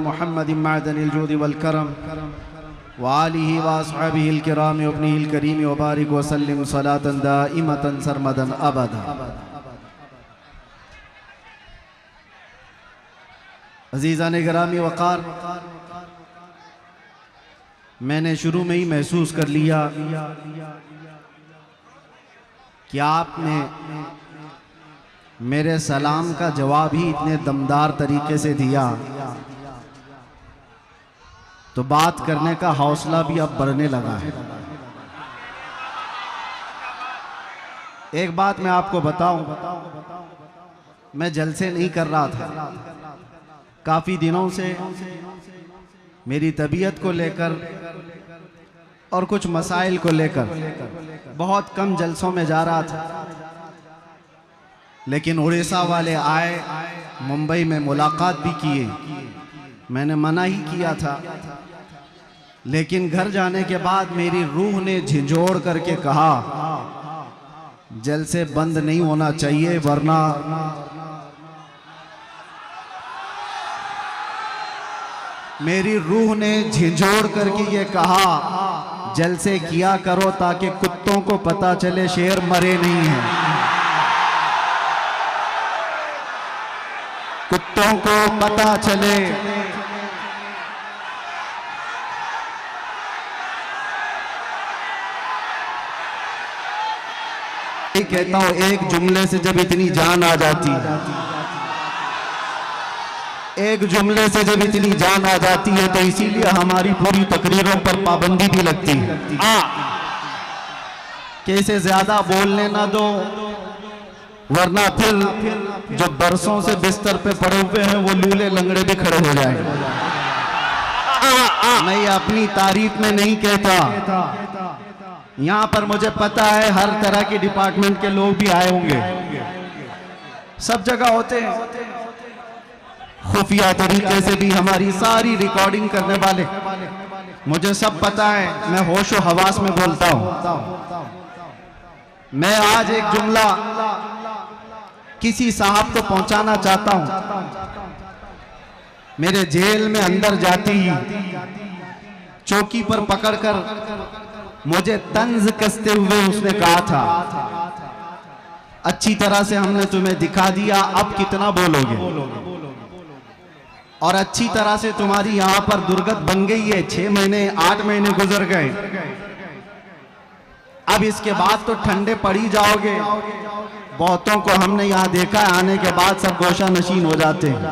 मुहम्मद मअदनिल जूद वल करम व आलिहि व अस्हाबिहिल किराम व इब्निहिल करीम व बारिक व सल्लिम सलातन दाइमतन सरमदन अबदा। अज़ीज़ान गिरामी वक़ार, मैंने शुरू में ही महसूस कर लिया कि आपने मेरे सलाम का जवाब ही इतने दमदार तरीके से दिया तो बात करने का हौसला भी अब बढ़ने लगा है। एक बात मैं आपको बताऊं, मैं जलसे नहीं कर रहा था। काफ़ी दिनों से मेरी तबीयत को लेकर और कुछ मसाइल को लेकर बहुत कम जलसों में जा रहा था, लेकिन उड़ीसा वाले आए, मुंबई में मुलाकात भी किए। मैंने मना ही किया था, लेकिन घर जाने के बाद मेरी रूह ने झिझोड़ करके कहा जलसे बंद नहीं होना चाहिए, वरना मेरी रूह ने झिझोड़ करके ये कहा जलसे किया करो ताकि कुत्तों को पता चले शेर मरे नहीं हैं। कुत्तों को पता चले कहता हूं, एक जुमले से जब इतनी जान आ जाती है, एक जुमले से जब इतनी जान आ जाती है तो इसीलिए हमारी पूरी तकरीरों पर पाबंदी भी लगती है कि इसे ज्यादा बोलने ना दो, वरना फिर जो बरसों से बिस्तर पे पड़े हुए हैं वो लूले लंगड़े भी खड़े हो जाएंगे। मैं ये अपनी तारीफ में नहीं कहता, यहाँ पर मुझे पता है हर तरह के डिपार्टमेंट के लोग भी आए होंगे, सब जगह होते हैं, खुफिया तरीके से भी हमारी सारी रिकॉर्डिंग करने वाले, मुझे सब पता है। मैं होशो हवास में बोलता हूँ। मैं आज एक जुमला किसी साहब को पहुंचाना चाहता हूं। मेरे जेल में अंदर जाती ही चौकी पर पकड़कर मुझे तंज कसते हुए उसने कहा था, अच्छी तरह से हमने तुम्हें दिखा दिया, अब कितना बोलोगे, और अच्छी तरह से तुम्हारी यहां पर दुर्गत बन गई है। 6 महीने 8 महीने गुजर गए, अब इसके बाद तो ठंडे पड़ी जाओगे। बहुतों को हमने यहाँ देखा है, आने के बाद सब गोशा नशीन हो जाते हैं।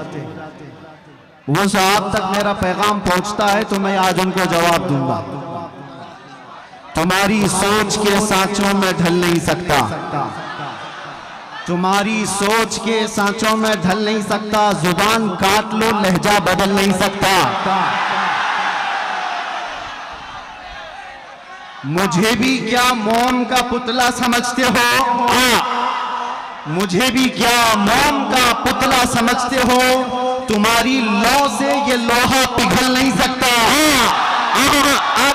वो साहब तक मेरा पैगाम पहुंचता है तो मैं आज उनको जवाब दूंगा। तुम्हारी सोच के सांचों में ढल नहीं सकता, तुम्हारी सोच के सांचों में ढल नहीं सकता, जुबान काट लो लहजा बदल नहीं सकता। मुझे भी क्या मोम का पुतला समझते हो, मुझे भी क्या मोम का पुतला समझते हो, तुम्हारी लौ से ये लोहा पिघल नहीं सकता।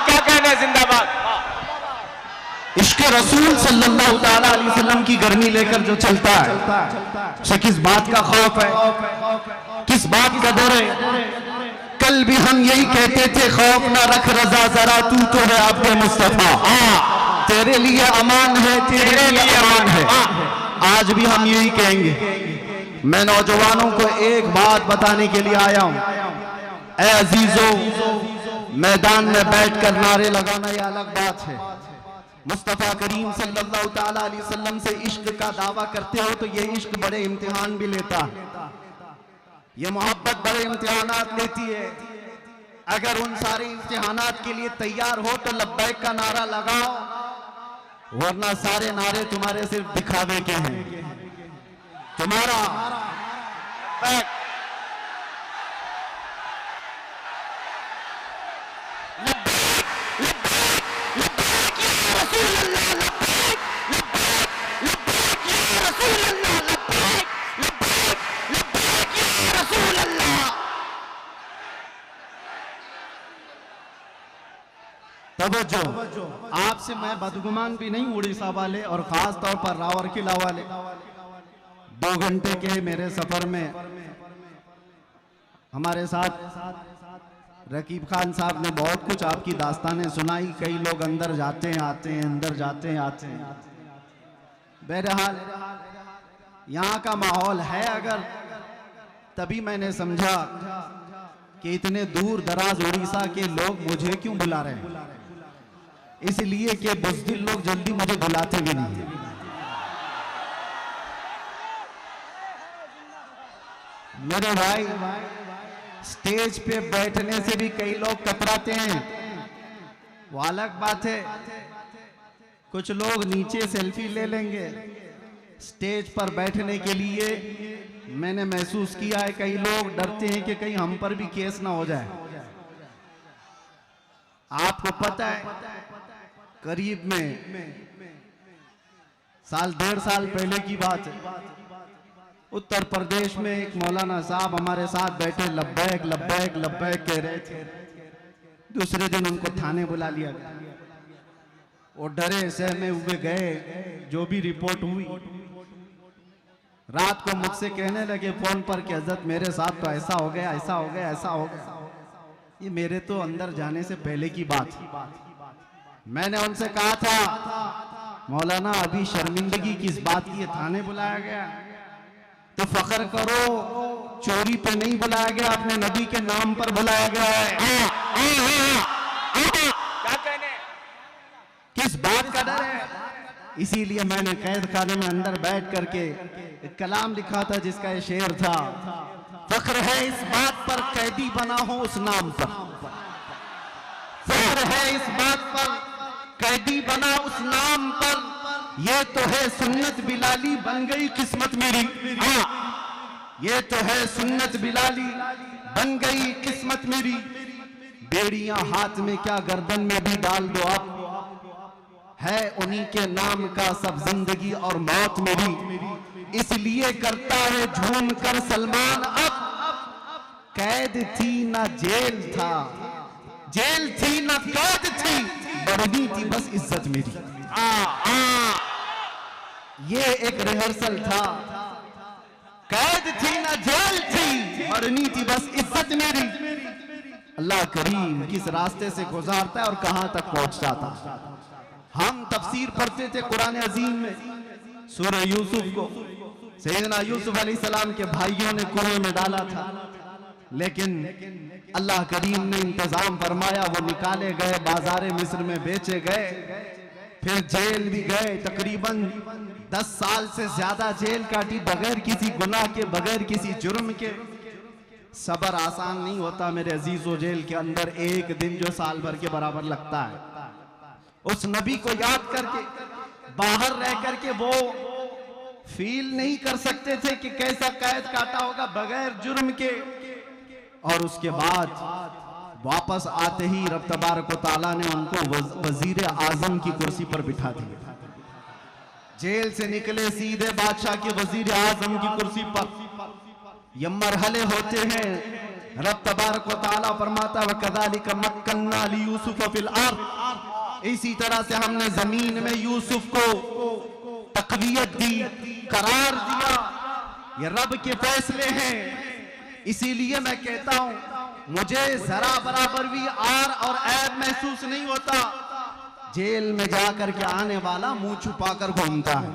क्या कहना है, जिंदाबाद। इश्क रसूल सल्लल्लाहु ताला अलैहि वसल्लम की गर्मी लेकर जो चलता है, उसे किस बात का खौफ है, किस बात का डर है। कल भी हम यही कहते थे, खौफ ना रख रजा जरा, तू तो है आपके मुस्तफा, तेरे लिए अमान है, तेरे लिए अमान है। आज भी हम यही कहेंगे। मैं नौजवानों को एक बात बताने के लिए आया हूं, ऐ अजीजों, मैदान में बैठकर नारे लगाना यह अलग बात है। मुस्तफा करीम सल्लल्लाहु ताला अलैहि वसल्लम से इश्क का दावा करते हो तो ये इश्क बड़े इम्तिहान भी लेता है, ये मोहब्बत बड़े इम्तिहानात लेती है। अगर उन सारे इम्तिहानात के लिए तैयार हो तो लब्बैक का नारा लगाओ, वरना सारे नारे तुम्हारे सिर्फ दिखावे के हैं। तुम्हारा तवज्जो, आपसे मैं बदगुमान भी नहीं, उड़ीसा वाले और खास तौर पर रावरकिला वाले 2 घंटे के मेरे सफर में हमारे साथ रकीब खान साहब ने बहुत कुछ आपकी दास्तानें सुनाई। कई लोग अंदर जाते हैं आते हैं, अंदर जाते हैं आते हैं। बहरहाल यहाँ का माहौल है अगर, तभी मैंने समझा कि इतने दूर दराज उड़ीसा के लोग मुझे क्यों बुला रहे हैं। इसलिए कि बुज़दिल लोग जल्दी मुझे बुलाते भी नहीं है। मेरे भाई, स्टेज पे बैठने से भी कई लोग कतराते हैं, वो अलग बात है। कुछ लोग नीचे सेल्फी ले लेंगे। स्टेज पर बैठने के लिए मैंने महसूस किया है कई लोग डरते हैं कि कहीं हम पर भी केस ना हो जाए। आपको पता है, करीब में साल 1.5 साल पहले की बात है, उत्तर प्रदेश में एक मौलाना साहब हमारे साथ बैठे लब्बैक लब्बैक लब्बैक कह रहे थे। दूसरे दिन उनको थाने बुला लिया गया। वो डरे सहमे हुए गए। जो भी रिपोर्ट हुई, रात को मुझसे कहने लगे फोन पर कि हजरत मेरे साथ तो ऐसा हो गया, ऐसा हो गया, ऐसा हो गया। ये मेरे तो अंदर जाने से पहले की बात थी। मैंने उनसे कहा था, मौलाना अभी शर्मिंदगी किस बात की, थाने बुलाया गया तो फख्र करो, चोरी पे नहीं बुलाया गया, अपने नबी के नाम पर बुलाया गया है। क्या कहने, किस बात का डर है? इसीलिए मैंने कैद खाने में अंदर बैठ करके एक कलाम लिखा था जिसका ये शेर था, फख्र है इस बात पर कैदी बना हो उस नाम पर। फख्र है इस बात पर कैदी बना उस नाम पर, ये तो है सुन्नत बिलाली बन गई किस्मत मेरी। ये तो है सुन्नत बिलाली बन गई किस्मत मेरी। बेड़ियां हाथ में क्या गर्दन में भी डाल दो आप, है उन्हीं के नाम का सब जिंदगी और मौत में भी। इसलिए करता है झूम कर सलमान अब, कैद थी ना जेल था, जेल थी ना कैद थी, बढ़नी थी बस इज्जत मेरी। ये एक रिहर्सल था। कैद थी ना जेल थी, बढ़नी थी बस इज्जत मेरी। अल्लाह करीम किस रास्ते से गुजारता है और कहां तक पहुंचता था। हम तफसीर पढ़ते थे कुरान अजीम में, सूरह यूसुफ को सैयदना यूसुफ अलैहिस्सलाम के भाइयों ने कुएं में डाला था, लेकिन अल्लाह करीम ने इंतजाम फरमाया, वो निकाले गए, बाजारे मिस्र में बेचे गए, फिर जेल भी गए। तकरीबन 10 साल से ज्यादा जेल काटी बगैर किसी गुनाह के, बगैर किसी जुर्म के। सबर आसान नहीं होता मेरे अजीजों। जेल के अंदर एक दिन जो साल भर के बराबर लगता है, उस नबी को याद करके बाहर रह करके वो फील नहीं कर सकते थे कि कैसा कैद काटा होगा बगैर जुर्म के। और उसके बाद वापस आते ही रब तबारक व तआला ने उनको वजीर आजम की कुर्सी पर बिठा दिया। जेल से निकले सीधे बादशाह के वजीर आजम की कुर्सी पर। ये मरहले होते हैं। रब तबारक व तआला फरमाता है वकज़ालिक मक्कन्ना लियूसुफ फिल अर्द, इसी तरह से हमने जमीन में यूसुफ को तकवीयत दी, करार दिया। ये रब के फैसले हैं। इसीलिए मैं कहता हूं, मुझे जरा बराबर भी आर और ऐब महसूस नहीं होता। जेल में जाकर के आने वाला मुंह छुपाकर घूमता है,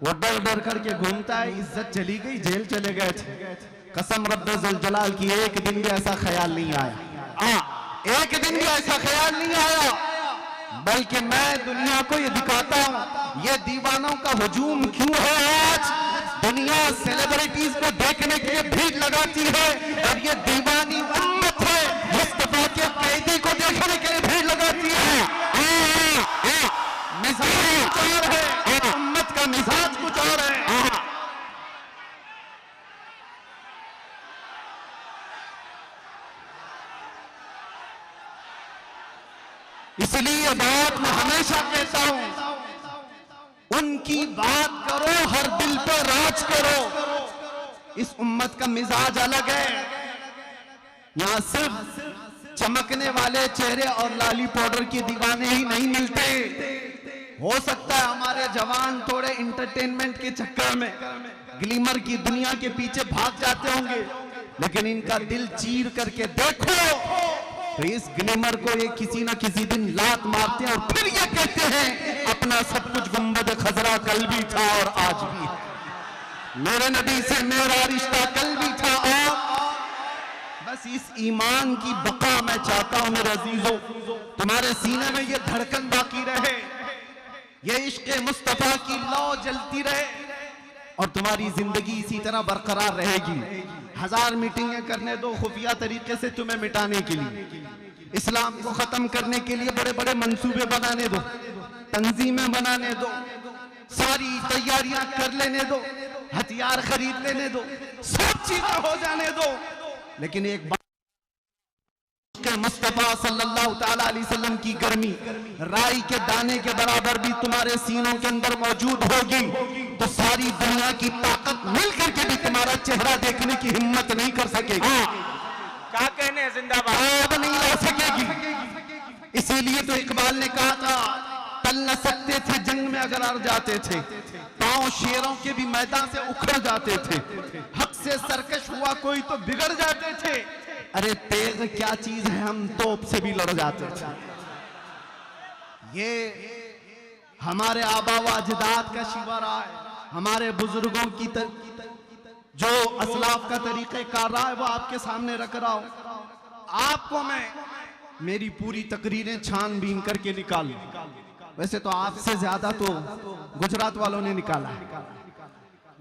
वो डर डर करके घूमता है। इज्जत चली गई, जेल चले गए थे। कसम रब्बे जुल जलाल की एक दिन भी ऐसा ख्याल नहीं आया, एक दिन भी ऐसा ख्याल नहीं आया। बल्कि मैं दुनिया को ये दिखाता हूं, ये दीवानों का हुजूम क्यों है। आज दुनिया सेलिब्रिटीज को देखने के लिए भीड़ लगाती है, और ये दीवानी उम्मत है मुस्तफा के कैदी को देखने के लिए भीड़ लगाती है। मिजाज कुछ और है, उम्मत का मिजाज कुछ और है। इसलिए बात मैं हमेशा कहता हूं, उनकी बात करो, हर दिल पे राज करो। इस उम्मत का मिजाज अलग है। यहां सिर्फ चमकने वाले चेहरे और लाली पाउडर के दीवाने ही नहीं मिलते। हो सकता है हमारे जवान थोड़े इंटरटेनमेंट के चक्कर में ग्लिमर की दुनिया के पीछे भाग जाते होंगे, लेकिन इनका दिल चीर करके देखो तो इस ग्लिमर को ये किसी ना किसी दिन लात मारते हैं और फिर ये कहते हैं अपना सब कुछ गुंबद खजरा कल भी था और आज भी है, मेरे नबी से मेरा रिश्ता कल भी था। और बस इस ईमान की बका मैं चाहता हूं मेरे अजीजों, तुम्हारे सीने में ये धड़कन बाकी रहे, ये इश्क़ मुस्तफा की लौ जलती रहे और तुम्हारी जिंदगी इसी तरह बरकरार रहेगी। 1000 मीटिंगें करने दो खुफिया तरीके से तुम्हें मिटाने के लिए, इस्लाम को खत्म करने के लिए बड़े बड़े मंसूबे बनाने दो, तंजीमें बनाने दो, सारी तैयारियां कर लेने दो, हथियार खरीद लेने दो, सब चीजें हो जाने दो, लेकिन एक बात मुस्तफा सल्लल्लाहु ताला अलैहि वसल्लम की गर्मी राई के दाने के बराबर भी तुम्हारे सीनों के अंदर मौजूद होगी तो सारी दुनिया की ताकत मिलकर के भी तुम्हारा चेहरा देखने की हिम्मत नहीं कर सकेगी। क्या कहने जिंदाबाद नहीं ला सकेगी। इसीलिए तो इकबाल ने कहा था टल न सकते थे जंग में अगर हार जाते थे, पांव शेरों के भी मैदान से उखड़ जाते थे, हक से सरकश हुआ कोई तो बिगड़ जाते थे, अरे तेग क्या चीज है हम तोप से भी लड़ जाते थे। ये हमारे आबा व अजदाद का शिवरा है, हमारे बुजुर्गों की जो असलाफ का तरीक़े कार रहा है वो आपके सामने रख रहा हूं। आपको मैं मेरी पूरी तकरीरें छानबीन करके निकालूं, वैसे तो आपसे ज्यादा तो गुजरात वालों ने निकाला है,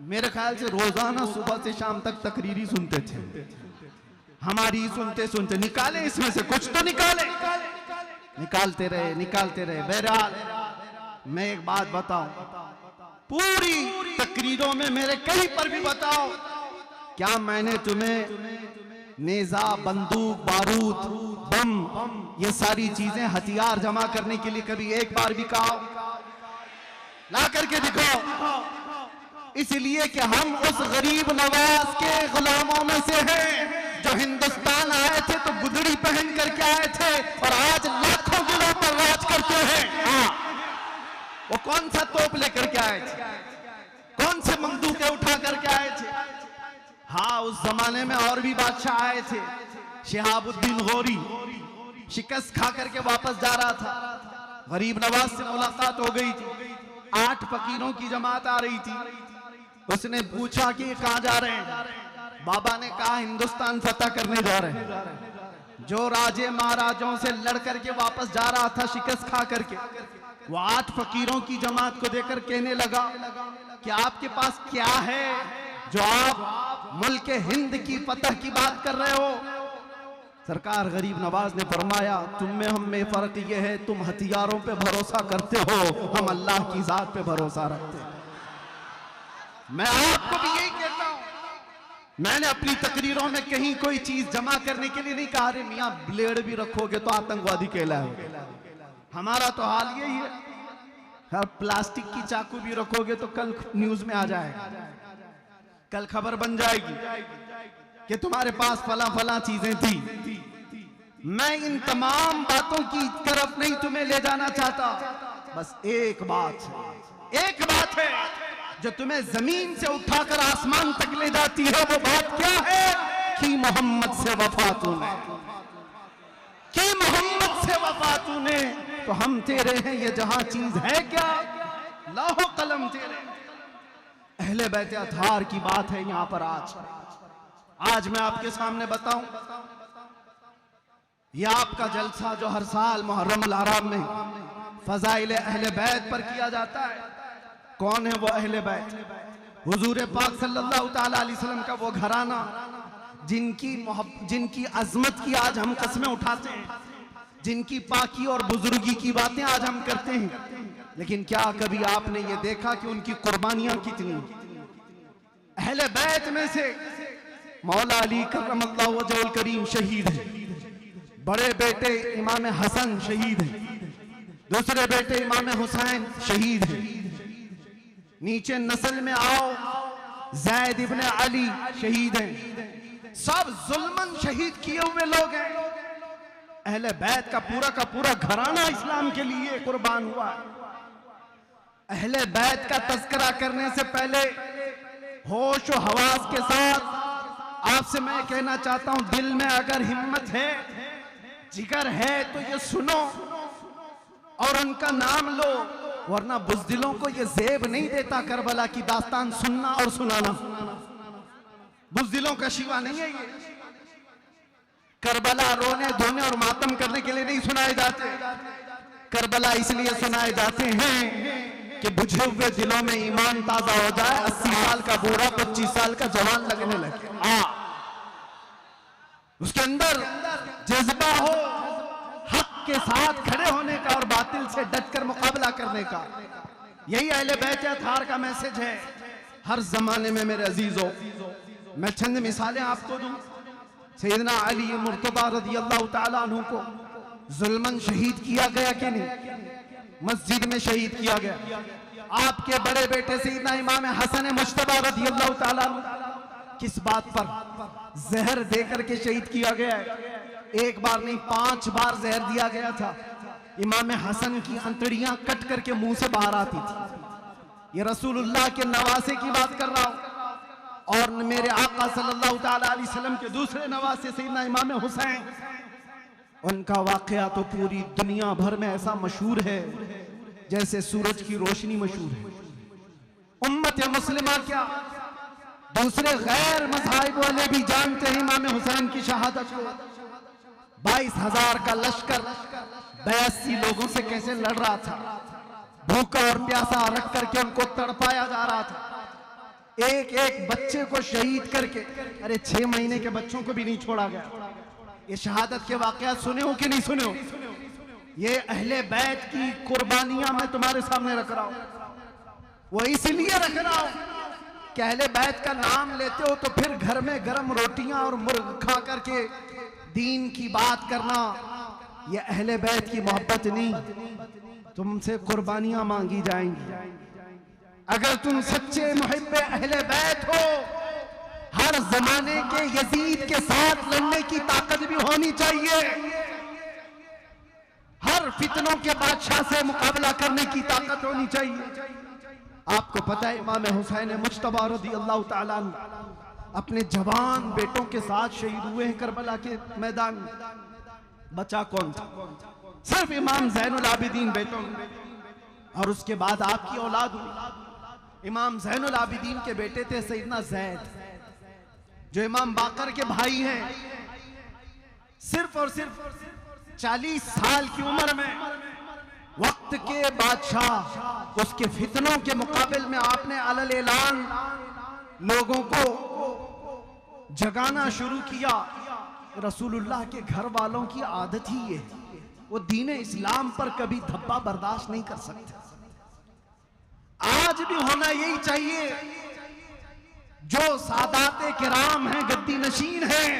मेरे ख्याल से रोजाना सुबह से शाम तक तकरीरी सुनते थे, हमारी सुनते सुनते निकाले इसमें से कुछ तो निकाले, निकालते रहे। बहरहाल मैं एक बात बताऊं, पूरी तकरीरों में मेरे कहीं पर भी बताओ क्या मैंने तुम्हें नेजा, बंदूक, बारूद, बम, ये सारी चीजें हथियार जमा करने के लिए कभी एक बार भी कहा? ला करके दिखाओ। इसलिए कि हम उस गरीब नवाज के गुलामों में से हैं जो हिंदुस्तान आए थे तो गुदड़ी पहन करके आए थे और आज लाखों दिलों पर राज करते हैं। वो कौन सा तोप लेकर के आए थे, कौन से बंदूकें उठा करके आए थे? हाँ, उस जमाने में और भी बादशाह आए थे। शिहाबुद्दीन गौरी शिकस्त खा करके वापस जा रहा था, गरीब नवाज से मुलाकात हो गई थी, 8 फकीरों की जमात आ रही थी। उसने पूछा कि कहां जा रहे हैं? बाबा ने कहा हिंदुस्तान फतह करने जा रहे हैं। जो राजे महाराजों से लड़ करके वापस जा रहा था शिकस्त खा करके, वो 8 फकीरों की जमात को देखकर कहने लगा कि आपके पास क्या है जो आप मुल्क हिंद की फतह की बात कर रहे हो? सरकार गरीब नवाज ने फरमाया तुम में हम में फर्क ये है तुम हथियारों पे भरोसा करते हो, हम अल्लाह की जात पे भरोसा रखते हैं। मैं आपको भी यही कहता हूं, मैंने अपनी तकरीरों में कहीं कोई चीज जमा करने के लिए नहीं कहा अरे मियां ब्लेड भी रखोगे तो आतंकवादी कहलाओगे। हमारा तो हाल यही है, हर प्लास्टिक की चाकू भी रखोगे तो कल न्यूज में आ जाएगा, कल खबर बन जाएगी कि तुम्हारे पास फला फला चीजें थी। मैं इन तमाम बातों की तरफ नहीं तुम्हें ले जाना चाहता, बस एक बात है जो तुम्हें जमीन से उठाकर आसमान तक ले जाती है। वो बात क्या है कि मोहम्मद से वफा तूने, कि मोहम्मद से वफा तूने, तो हम तेरे हैं, ये जहां चीज है क्या लाहो कलम तेरे। अहले बैत अतहार की बात है यहां पर। आज मैं आपके सामने बताऊं, यह आपका जलसा जो हर साल मुहर्रम अल हराम में फजाइल अहले बैत पर किया जाता है। कौन है वो अहले बैत? हुजूर पाक सल्लल्लाहु ताला अलैहि वसल्लम का वो घराना जिनकी अजमत की आज हम कस्में उठाते हैं, जिनकी पाकी और बुजुर्गी की बातें आज हम करते हैं, लेकिन क्या कभी आपने ये देखा कि उनकी कुर्बानियां कितनी? अहले बैत में से मौला अली करमल्लाहु वजहुल करीम शहीद है, बड़े बेटे इमाम हसन शहीद है, दूसरे बेटे इमाम हुसैन शहीद है, नीचे नस्ल में आओ ज़ैद इब्ने अली शहीद हैं। सब जुल्मन शहीद किए हुए लोग हैं। अहले बैत का पूरा घराना इस्लाम के लिए कुर्बान हुआ। अहले बैत का तज़किरा करने से पहले होश और हवास के साथ आपसे मैं कहना चाहता हूं, दिल में अगर हिम्मत है, जिगर है, तो ये सुनो और उनका नाम लो, वरना बुज़दिलों को ये ज़ेब नहीं देता करबला की दास्तान सुनना और सुनाना। बुज़दिलों का शिवा नहीं है ये। करबला रोने धोने और मातम करने के लिए नहीं सुनाए जाते। करबला इसलिए सुनाए जाते हैं कि बुझे हुए दिलों में ईमान ताजा हो जाए, 80 साल का बूढ़ा 25 साल का जवान लगने लगे। उसके अंदर जज्बा हो हक के साथ खड़े होने का और बातिल से डटकर मुकाबला करने का। यही अहले बैत अत्हार का मैसेज है हर जमाने में। मेरे अजीजों, मैं चंद मिसालें आपको दूं। सैयदना अली मुर्तदा रज़ियल्लाहु ताला अन्हु को जुल्मन शहीद किया गया कि नहीं? मस्जिद में शहीद किया गया। आपके बड़े बेटे सैयदना इमाम हसन मुज्तबा रज़ियल्लाहु ताला अन्हु किस बात पर? जहर देकर के शहीद किया गया है। एक बार नहीं, 5 बार जहर दिया गया था। इमाम हसन की अंतड़ियां कट करके मुंह से बाहर आती थी। ये रसूलुल्लाह के नवासे की बात कर रहा हूं। और मेरे आका सल्लल्लाहु ताला अलैहि वसल्लम के दूसरे नवासे सैयदना इमाम हुसैन, उनका वाकया तो पूरी दुनिया भर में ऐसा मशहूर है जैसे सूरज की रोशनी मशहूर है। उम्मत मुस्लिमा क्या, दूसरे गैर मज़ाहिब वाले भी जानते हैं इमाम हुसैन की शहादत को। 22,000 का लश्कर 82 लोगों से कैसे लड़ रहा था। भूखा और प्यासा रख करके उनको तड़पाया जा रहा था। एक एक बच्चे को शहीद करके, अरे 6 महीने के बच्चों को भी नहीं छोड़ा गया। ये शहादत के वाकयात सुने हो कि नहीं सुने हो? ये अहले बैत की कुर्बानियां मैं तुम्हारे सामने रख रहा हूं। वो इसलिए रख रहा हूं कि अहले बैत का नाम लेते हो तो फिर घर में गरम रोटियां और मुर्ग खा करके दीन की बात करना, ये अहले बैत की मोहब्बत नहीं। तुमसे कुर्बानियां मांगी जाएंगी। अगर तुम सच्चे मुहिब्बे अहले बैत हो, हर जमाने के यजीद के साथ लड़ने की ताकत भी होनी चाहिए। हर फितनों के बादशाह से मुकाबला करने की ताकत होनी चाहिए। आपको पता है इमाम हुसैन मुज्तबा रज़ियल्लाहु ताला अन्हु अपने जवान बेटों के साथ शहीद हुए हैं करबला के मैदान में। बचा कौन था? सिर्फ इमाम ज़ैनुल आबिदीन बेटों में। और उसके बाद आपकी औलाद हुई। इमाम ज़ैनुल आबिदीन के बेटे थे सैयदना ज़ैद, जो इमाम बाकर के भाई हैं। सिर्फ और सिर्फ 40 साल की उम्र में वक्त के बादशाह, उसके फितनों के मुकाबले में आपने अलल ऐलान लोगों को जगाना शुरू किया। रसूलुल्लाह के घर वालों की आदत ही ये, वो दीन इस्लाम पर कभी धब्बा बर्दाश्त नहीं कर सकते। आज भी होना यही चाहिए। जो सादाते किराम हैं, गद्दी नशीन हैं,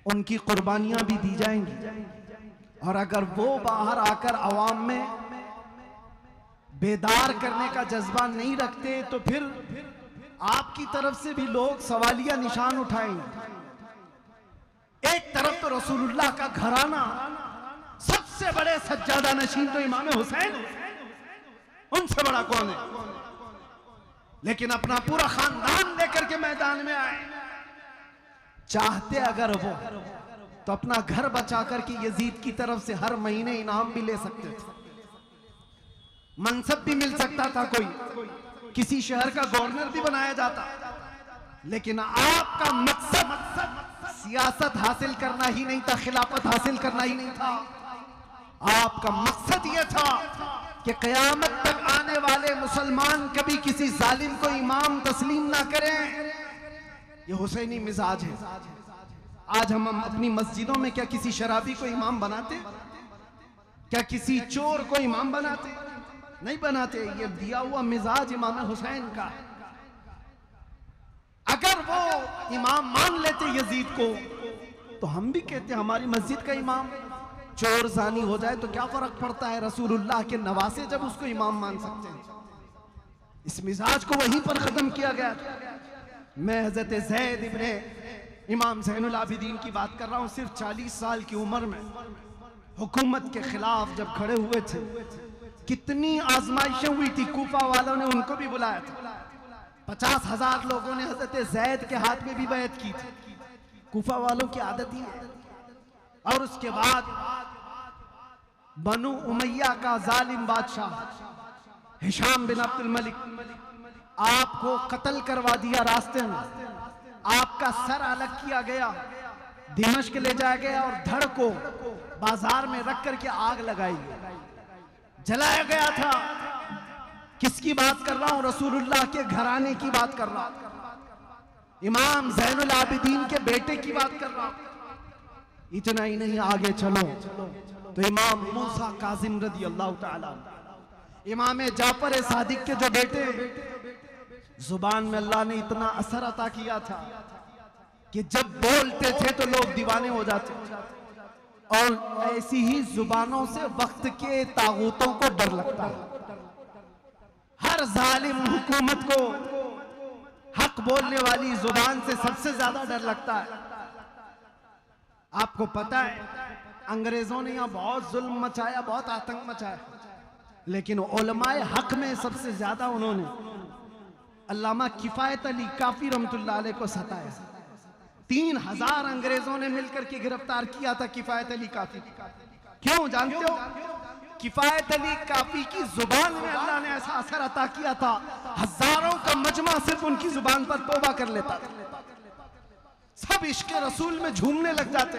उनकी कुर्बानियां भी दी जाएंगी। और अगर वो बाहर आकर अवाम में बेदार करने का जज्बा नहीं रखते तो फिर आपकी तरफ से भी लोग सवालिया निशान उठाएंगे। एक तरफ तो रसूलुल्लाह का घराना, सबसे बड़े सज्जादा नशीन तो इमाम हुसैन, उनसे बड़ा कौन है? लेकिन अपना पूरा खानदान लेकर के मैदान में आए। चाहते अगर वो तो अपना घर बचा करके यजीद की तरफ से हर महीने इनाम भी ले सकते थे, मनसब भी मिल सकता था, कोई किसी शहर का गवर्नर भी बनाया जाता। लेकिन आपका मकसद सियासत हासिल करना ही नहीं था, खिलाफत हासिल करना ही नहीं था। आपका मकसद यह था कि क़यामत तक आने वाले मुसलमान कभी किसी जालिम को इमाम तस्लीम ना करें। ये हुसैनी मिजाज है। आज हम अपनी मस्जिदों में क्या किसी शराबी को इमाम बनाते? क्या किसी चोर को इमाम बनाते? नहीं बनाते। ये दिया हुआ मिजाज इमाम हुसैन का। अगर वो इमाम मान लेते यजीद को तो हम भी कहते हमारी मस्जिद का इमाम चोर जानी हो जाए तो क्या फर्क पड़ता है? रसूलुल्लाह के नवासे जब उसको इमाम मान सकते हैं। इस मिजाज को वहीं पर खत्म किया गया। मैं हजरत ज़ैद इब्ने इमाम ज़ैनुल आबिदीन की बात कर रहा हूं। सिर्फ 40 साल की उम्र में हुकूमत के खिलाफ जब खड़े हुए थे, कितनी आजमाइशें हुई थी। कूफा वालों ने उनको भी बुलाया था। 50,000 लोगों ने हजरत जैद के हाथ में भी बैत की थी। कूफा वालों की आदत ही है। और उसके बाद बनु उमैया का जालिम बादशाह हिशाम बिन अब्दुल मलिक आपको कत्ल करवा दिया। रास्ते में आपका सर अलग किया गया, दिमश्क ले जाया गया और धड़ को बाजार में रख करके आग लगाई, जलाया गया था। किसकी बात कर रहा हूं? रसूलुल्लाह के घराने की बात कर रहा हूं, इमाम ज़ैनुल आबिदीन के बेटे की बात कर रहा हूं। इतना ही नहीं, आगे चलो तो इमाम मूसा काजिम रदी अल्लाह ताला, इमाम जाफर सादिक के जो बेटे, जुबान में अल्लाह ने इतना असर अता किया था कि जब बोलते थे तो लोग दीवाने हो जाते। और ऐसी ही जुबानों से वक्त के तागूतों को डर लगता है। हर जालिम हुकूमत को हक बोलने वाली जुबान से सबसे ज्यादा डर लगता है। आपको पता है अंग्रेजों ने यहां बहुत जुल्म मचाया, बहुत आतंक मचाया, लेकिन उलमाए हक में सबसे ज्यादा उन्होंने अल्लामा किफायत अली काफी रहमतुल्लाह अलैह को सताया। 3000 अंग्रेजों ने मिलकर के गिरफ्तार किया था किफायत अली काफी। क्यों जानते हो? किफायत अली काफी की जुबान में अल्लाह ने ऐसा असर अता किया था, हजारों का मजमा सिर्फ उनकी जुबान पर तौबा कर लेता, सब इश्क रसूल में झूमने लग जाते।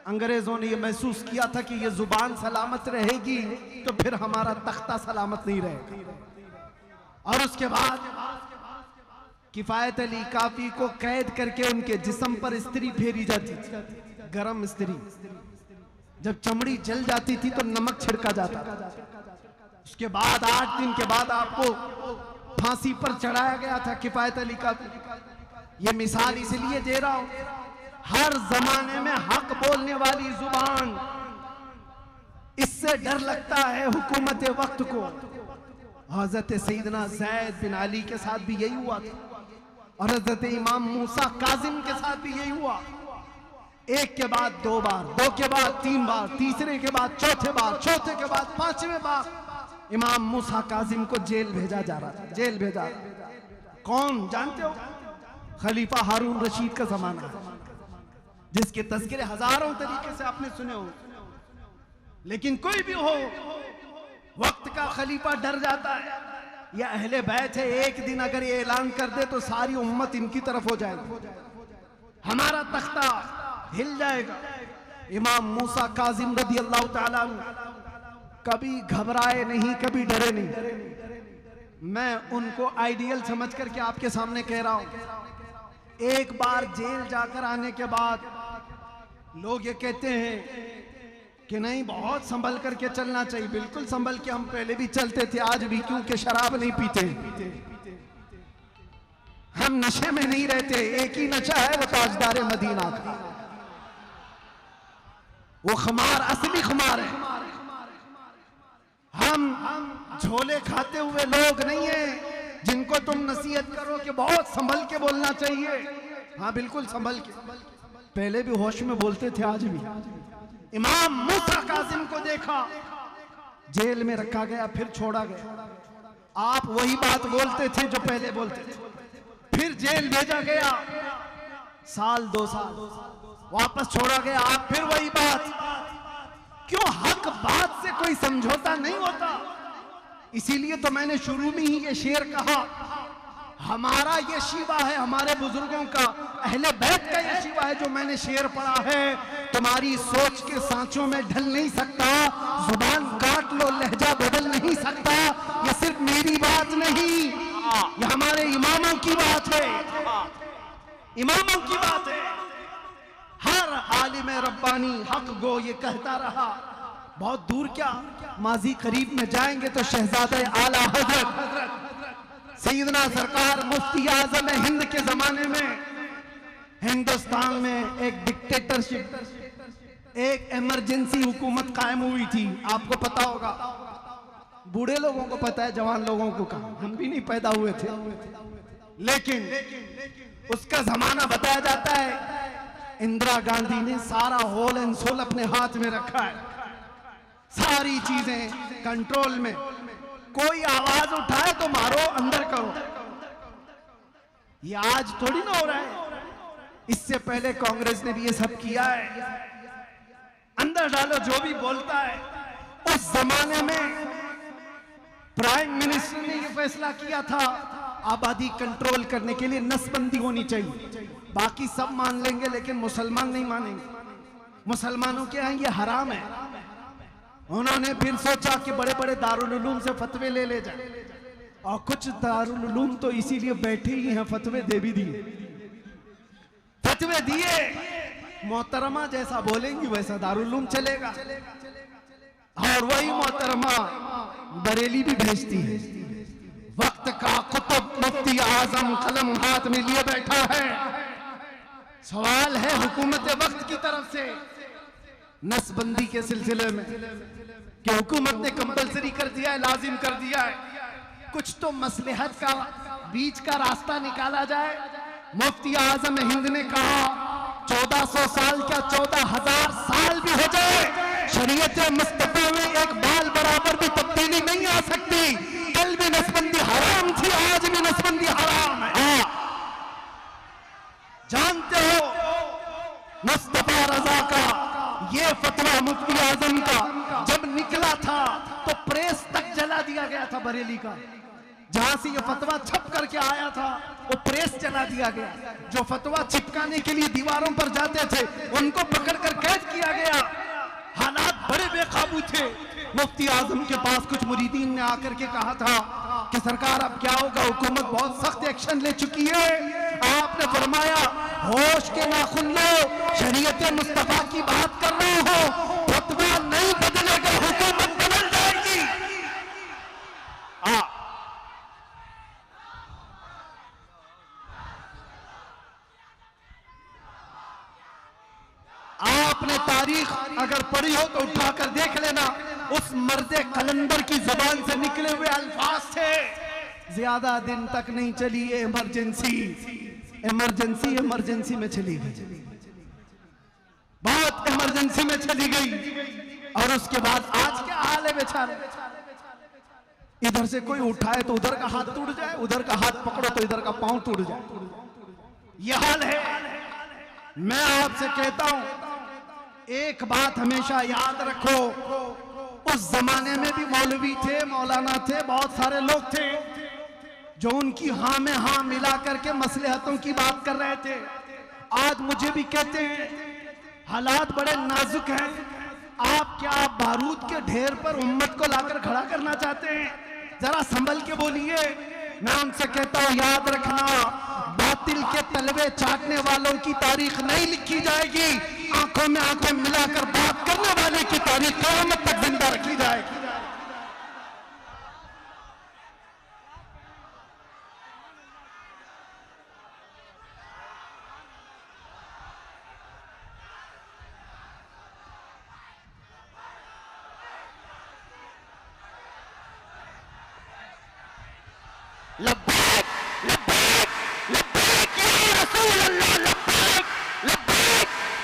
अंग्रेजों ने यह महसूस किया था कि यह जुबान सलामत रहेगी तो फिर हमारा तख्ता सलामत नहीं रहेगा। और उसके बाद किफायत अली काफी को कैद करके उनके जिस्म पर इस्त्री फेरी जाती थी, गरम इस्त्री। जब चमड़ी जल जाती थी तो नमक छिड़का जाता। उसके बाद 8 दिन के बाद आपको फांसी पर चढ़ाया गया था किफायत अली काफी। ये मिसाल इसलिए दे रहा हूं, हर जमाने में हक बोलने वाली जुबान, इससे डर लगता है हुकूमत वक्त को। हजरत सईदना ज़ैद बिन अली के साथ भी यही हुआ था और हजरत इमाम मूसा काजिम के साथ भी यही हुआ। एक के बाद 2 बार, 2 के बाद 3 बार, तीसरे के बाद चौथे बार, चौथे के बाद 5वें बार इमाम मूसा काजिम को जेल भेजा जा रहा था। जेल भेजा कौन जानते हो? खलीफा हारून रशीद का जमाना है, जिसके तज़किरे हजारों तरीके से आपने सुने हो। लेकिन कोई भी हो, वक्त का खलीफा डर जाता है। यह अहले बैत है, एक दिन अगर ये ऐलान कर दे तो सारी उम्मत इनकी तरफ हो जाएगी, हमारा तख्ता हिल जाएगा। इमाम मूसा काजिम रदी अल्लाह ताला कभी घबराए नहीं, कभी डरे नहीं। मैं उनको आइडियल समझ करके आपके सामने कह रहा हूं। एक बार जेल जाकर आने के बाद लोग ये कहते हैं कि नहीं, बहुत संभल करके चलना चाहिए। बिल्कुल संभल के हम पहले भी चलते थे, आज भी, क्योंकि शराब नहीं पीते, हम नशे में नहीं रहते। एक ही नशा है, वो ताजदार मदीना का, वो खमार असली खमार है। हम झोले खाते हुए लोग नहीं है जिनको तुम नसीहत करो कि बहुत संभल के बोलना चाहिए। हाँ बिल्कुल संभल के, पहले भी होश में बोलते थे, आज भी। इमाम मूसा काजिम को देखा, जेल में रखा गया, फिर छोड़ा गया। आप वही बात बोलते थे जो पहले बोलते थे, फिर जेल भेजा गया, साल 2 साल, वापस छोड़ा गया, आप फिर वही बात। क्यों? हक बात से कोई समझौता नहीं होता। इसीलिए तो मैंने शुरू में ही ये शेर कहा, हमारा ये शिवा है, हमारे बुजुर्गों का, अहले बैत का ये शिवा है जो मैंने शेर पढ़ा है। तुम्हारी सोच के सांचों में ढल नहीं सकता, जुबान काट लो लहजा बदल नहीं सकता। ये सिर्फ मेरी बात नहीं, ये हमारे इमामों की बात है, इमामों की बात है। हर आलिम रब्बानी हक गो ये कहता रहा। बहुत दूर क्या, माजी करीब में जाएंगे तो शहजादे आला हजरत सैयदना सरकार मुफ्ती आजम हिंद के जमाने में हिंदुस्तान में एक डिक्टेटरशिप, एक इमरजेंसी हुकूमत कायम हुई थी। आपको पता होगा, बूढ़े लोगों को पता है, जवान लोगों को कहा, हम भी नहीं पैदा हुए थे, लेकिन उसका जमाना बताया जाता है। इंदिरा गांधी ने सारा होल एंड सोल अपने हाथ में रखा है, सारी चीजें कंट्रोल में। कोई आवाज उठाए तो मारो, अंदर करो। ये आज थोड़ी ना हो रहा है, इससे पहले कांग्रेस ने भी ये सब किया है। अंदर डालो जो भी बोलता है। उस जमाने में प्राइम मिनिस्टर ने ये फैसला किया था आबादी कंट्रोल करने के लिए नसबंदी होनी चाहिए। बाकी सब मान लेंगे लेकिन मुसलमान नहीं मानेंगे। मुसलमानों के यहाँ ये हराम है। उन्होंने फिर सोचा कि बड़े बड़े दारुल उलूम से फतवे ले जाए, और कुछ दारुल उलूम तो इसीलिए बैठे ही हैं, फतवे दे भी दिए। फतवे दिए, मोहतरमा जैसा बोलेंगी वैसा दारुल उलूम चलेगा। और वही मोहतरमा बरेली भी भेजती है। वक्त का कुतुब मुफ्ती आजम कलम हाथ में लिए बैठा है। सवाल है हुकूमत वक्त की तरफ से नसबंदी के सिलसिले में कि हुकूमत ने कंपलसरी कर दिया है, लाजिम कर दिया है। कुछ तो मसलहत का बीच का रास्ता निकाला जाए। मुफ्ती आजम हिंद ने कहा 1400 साल क्या 14,000 साल भी हो जाए, शरीयत मुस्तफा में एक बाल बराबर भी तब्दीली नहीं आ सकती। कल भी नसबंदी हराम थी, आज भी नसबंदी हराम है। जानते हो मुस्तफा रजा का ये फतवा मुफ्ती आजम का जब निकला था तो प्रेस तक जला दिया गया था बरेली का। जहां से ये फतवा छप करके आया था वो प्रेस जला दिया गया। जो फतवा चिपकाने के लिए दीवारों पर जाते थे उनको पकड़कर कैद किया गया। हालात बड़े बेकाबू थे। मुफ्ती आजम के पास कुछ मुरीदीन ने आकर के कहा था कि सरकार अब क्या होगा, हुकूमत बहुत सख्त एक्शन ले चुकी है। आपने फरमाया होश के नाखुन लो, शरीयत मुस्तफा की बात कर रहे हो, फतवा नहीं बदलेगा, हुकूमत बदल जाएगी। आपने तारीख अगर पढ़ी हो तो उठाकर देख लेना, उस मर्दे कलंदर की जुबान से निकले हुए अल्फाज थे। ज्यादा दिन तक नहीं चली ये इमरजेंसी, इमरजेंसी इमरजेंसी में चली गई, बहुत इमरजेंसी में चली गई। और उसके बाद आज क्या हाल है बेचारे, इधर से कोई उठाए तो उधर का हाथ टूट जाए, उधर का हाथ पकड़ो तो इधर का पांव टूट जाए, यह हाल है। मैं आपसे कहता हूं एक बात हमेशा याद रखो, उस जमाने में भी मौलवी थे, मौलाना थे, बहुत सारे लोग थे जो उनकी हाँ में हाँ मिला करके मसलहतों की बात कर रहे थे। आज मुझे भी कहते हैं हालात बड़े नाजुक हैं, आप क्या बारूद के ढेर पर उम्मत को लाकर खड़ा करना चाहते हैं? जरा संभल के बोलिए। मैं उनसे कहता हूं याद रखना, बातिल के तलवे चाटने वालों की तारीख नहीं लिखी जाएगी, आंखों में आंखें मिलाकर बात करने वाले की तारीख क़यामत तक जिंदा रखी जाएगी। लब्बैक लब्बैक लब्बैक या रसूल अल्लाह, लब्बैक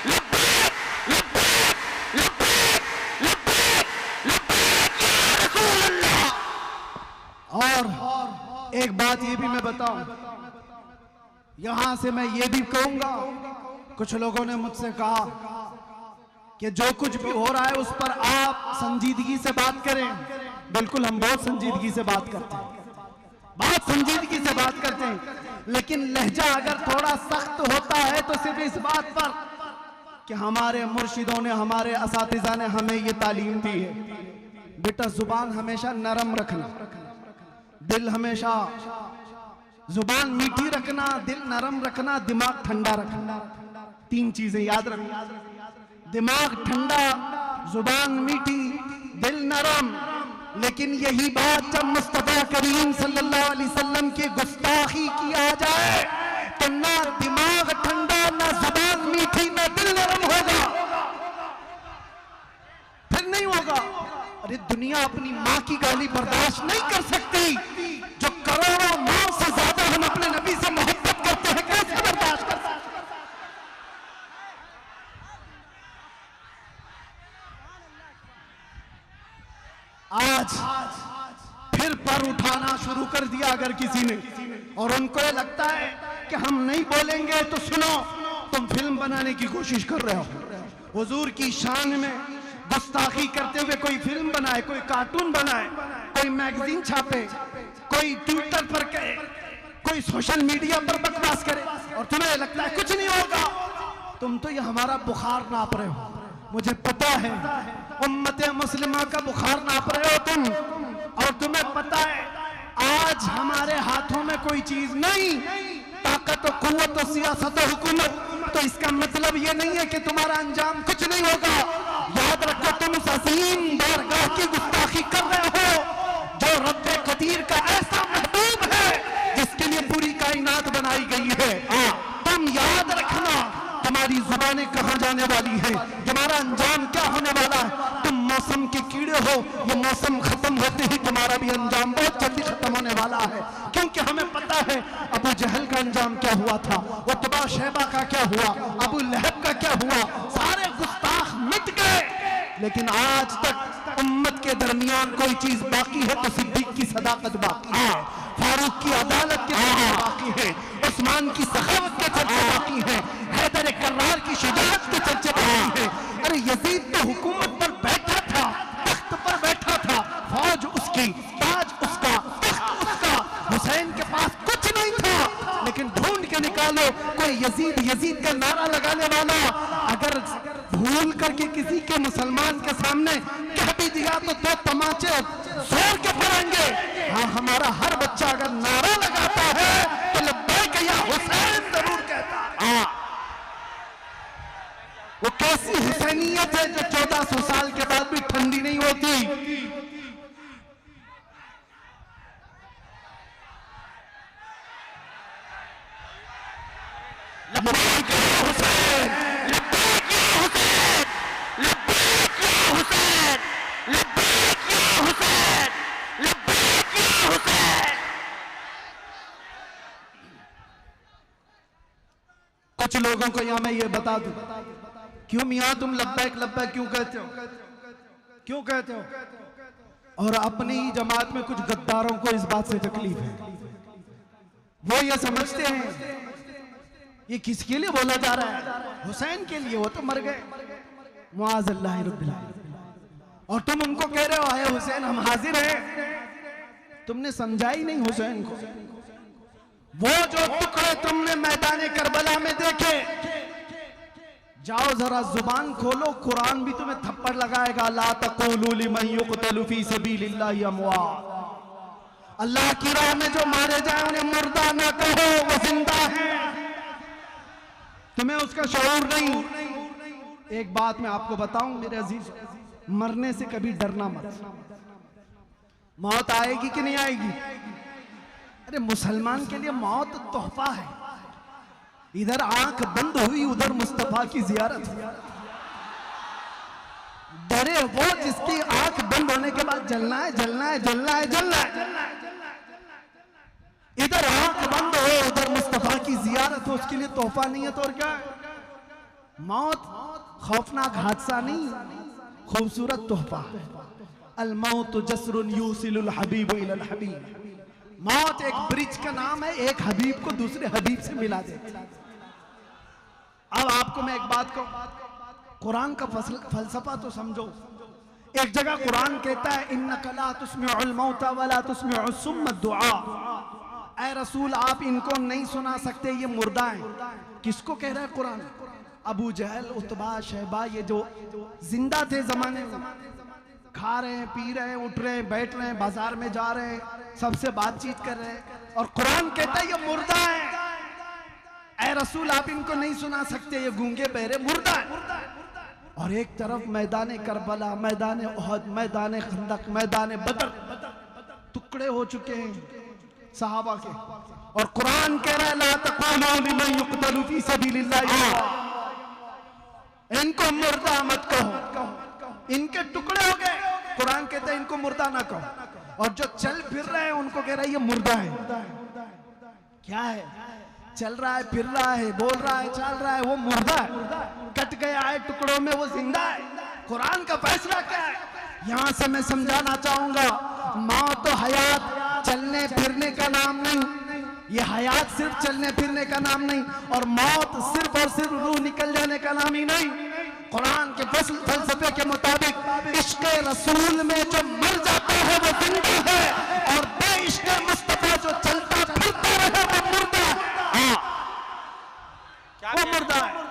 लब्बैक लब्बैक लब्बैक लब्बैक लब्बैक लब्बैक या रसूल अल्लाह। और एक बात ये भी मैं बताऊं, यहां से मैं ये भी कहूंगा, कुछ लोगों ने मुझसे कहा कि जो कुछ भी हो रहा है उस पर आप संजीदगी से बात करें। बिल्कुल हम बहुत संजीदगी से बात करते हैं, बहुत संजीदगी से बात करते हैं, लेकिन लहजा अगर थोड़ा सख्त होता है तो सिर्फ इस बात पर कि हमारे मुर्शिदों ने, हमारे असातिज़ा ने हमें ये तालीम दी है, बेटा जुबान हमेशा नरम रखना, दिल हमेशा, जुबान मीठी रखना, दिल नरम रखना, दिमाग ठंडा रखना। 3 चीजें याद रखना, दिमाग ठंडा, जुबान मीठी, दिल नरम। लेकिन यही बात जब मुस्तफा करीम सल्लल्लाहु अलैहि वसल्लम की गुस्ताखी की आ जाए तो ना दिमाग ठंडा, ना जुबान मीठी, ना दिल नरम होगा, फिर नहीं होगा। अरे दुनिया अपनी माँ की गाली बर्दाश्त नहीं कर सकती, जो करोड़ों माँ से ज्यादा हम अपने नबी से मोहब्बत करते हैं, कैसे बर्दाश्त कर सकते? आज फिर पर उठाना शुरू कर दिया अगर किसी ने, और उनको ये लगता है कि हम नहीं बोलेंगे तो सुनो, तुम फिल्म बनाने की कोशिश कर रहे हो। हुजूर की शान में गुस्ताखी करते हुए कोई फिल्म बनाए, कोई कार्टून बनाए, कोई मैगजीन छापे, कोई ट्विटर पर कहे, कोई सोशल मीडिया पर बकवास करे, और तुम्हें लगता है कुछ नहीं होगा। तुम तो ये हमारा बुखार नाप रहे हो। मुझे पता है उम्मत मुस्लिमा का बुखार नाप रहे हो तुम, और तुम्हें पता है आज हमारे हाथों में कोई चीज नहीं, ताकत और कुव्वत और सियासत और हुकूमत। तो इसका मतलब ये नहीं है कि तुम्हारा अंजाम कुछ नहीं होगा। याद रखो, तुम उस अजीम बारगाह की गुस्ताखी कर रहे हो जो रब्बे कदीर का ऐसा महबूब है जिसके लिए पूरी कायनात बनाई गई है। तुम याद रखना, तुम्हारी जुबानें कहां जाने वाली है, तुम्हारा अंजाम क्या होने वाला है। तुम मौसम के कीड़े हो, ये मौसम खत्म होते ही तुम्हारा भी अंजाम बहुत जल्दी खत्म होने वाला है। क्योंकि हमें पता है अबू जहल का अंजाम क्या हुआ था, उतबा शैबा का क्या हुआ, अबू लहब का क्या हुआ। सारे गुस्ताख मिट गए, लेकिन आज तक उम्मत के दरमियान कोई चीज बाकी है तो सिद्दीक की सदाकत बाकी है, फारूक की अदालत के चर्चे बाकी है, उस्मान की सखावत के चर्चे बाकी है, हैदर कर्रार की शुजाअत के चर्चे बाकी है। अरे यजीद तो हुकूमत पर बैठा था, तख्त पर बैठा था, फौज उसकी, ताज उसका, तख्त उसका, हुसैन के पास कुछ नहीं था। लेकिन ढूंढ के निकालो कोई यजीद यजीद का नारा लगाने वाला, अगर भूल करके किसी के मुसलमान के सामने कह भी दिया तो दो तमाचे जोर के पड़ेंगे। हाँ, हमारा हर बच्चा अगर नारा लगाता है तो लब्बैक या हुसैन जरूर कहता है। वो कैसी हुसैनियत है जो 1400 साल के बाद भी ठंडी नहीं होती। लब्बैक या हुसैन, लब्बैक या हुसैन, लब्बैक या हुसैन, लब्बैक या हुसैन, लब्बैक या हुसैन। कुछ लोगों को यहां मैं ये बता दूं, क्यों मियां तुम लब्बैक लब्बैक क्यों कहते हो, क्यों कहते हो? और अपनी ही जमात में कुछ गद्दारों को इस बात से तकलीफ है। वो ये समझते हैं ये किसके लिए बोला जा रहा है, हुसैन के लिए, वो तो मर गए, मुआज़ अल्लाह रब्बिल आलमीन। और तुम उनको कह रहे हो आए हुसैन हम हाजिर हैं। तुमने समझा ही नहीं हुसैन को। वो जो टुकड़े तुमने मैदान करबला में देखे, जाओ जरा जुबान खोलो, कुरान भी तुम्हें थप्पड़ लगाएगा। ला तक़ूलू लिमन युक़तलु फ़ी सबीलिल्लाहि अमवात, अल्लाह की राह में जो मारे जाए उन्हें मुर्दा न कहो, वो जिंदा है। तुम्हें उसका शऊर नहीं। एक बात मैं आपको बताऊं मेरे अजीज, मरने से कभी डरना मत। मौत आएगी कि नहीं आएगी? अरे मुसलमान के लिए मौत तोहफा है। इधर आंख बंद हुई, उधर मुस्तफा की जियारत। डरे वो जिसकी आंख बंद होने के बाद जलना है, जलना है, जलना है, जलना है। इधर आंख बंद हो, उधर मुस्तफा की जियारत हो, उसके लिए तोहफा नहीं है तो और क्या है? मौत खौफनाक हादसा नहीं, खूबसूरत तोहफा। अल मौत जसरुन यूसिलुल हबीब इलल हबीब। मौत एक ब्रिज का नाम है, एक हबीब को दूसरे हबीब से मिला देता। अब आपको मैं एक बात कहूं, कुरान का फलसफा तो समझो। एक जगह कुरान कहता है इन्नका ला तुस्मिउल मौता वला तुस्मिउस सुम्म दुआ। ऐ रसूल आप इनको नहीं सुना सकते, ये मुर्दा हैं। किसको कह रहा है कुरान? अबू जहल, उतबा, शैबा, ये जो जिंदा थे जमाने में, खा रहे हैं, पी रहे हैं, उठ रहे हैं, बैठ रहे हैं, बाजार में जा रहे हैं, सबसे बातचीत कर रहे हैं, और कुरान कहता है ये मुर्दा है। ऐ रसूल आप इनको नहीं सुना सकते, ये गूंगे बहरे मुर्दा है। और एक तरफ मैदान करबला, मैदान उहद, मैदान खंदक, मैदान बदर टुकड़े हो चुके हैं सहाबा के, और कुरान कह रहा है ला तक़ूलू लिमन युक़तलु फ़ी सबीलिल्लाह, इनको मुर्दा मत कहो, इनके टुकड़े हो गए। कुरान कहता है इनको मुर्दा ना कहो। और जो चल फिर रहे हैं उनको कह रहा है ये मुर्दा है। क्या है? चल रहा है, फिर रहा है, बोल रहा है, चल रहा है, वो मुर्दा है। कट गया है टुकड़ों में, वो जिंदा है। कुरान का फैसला क्या है? यहां से मैं समझाना चाहूंगा, मौत तो हयात, चलने फिरने का नाम नहीं। ये हयात सिर्फ चलने फिरने का नाम नहीं, और मौत सिर्फ और सिर्फ रूह निकल जाने का नाम ही नहीं। कुरान के फलसफे के मुताबिक इश्क रसूल में जो मर जाता है वो जिंदा है, और बेइश्क मुस्तफा जो चलता फिरता रहे वो मुर्दा है। वो मुर्दा है।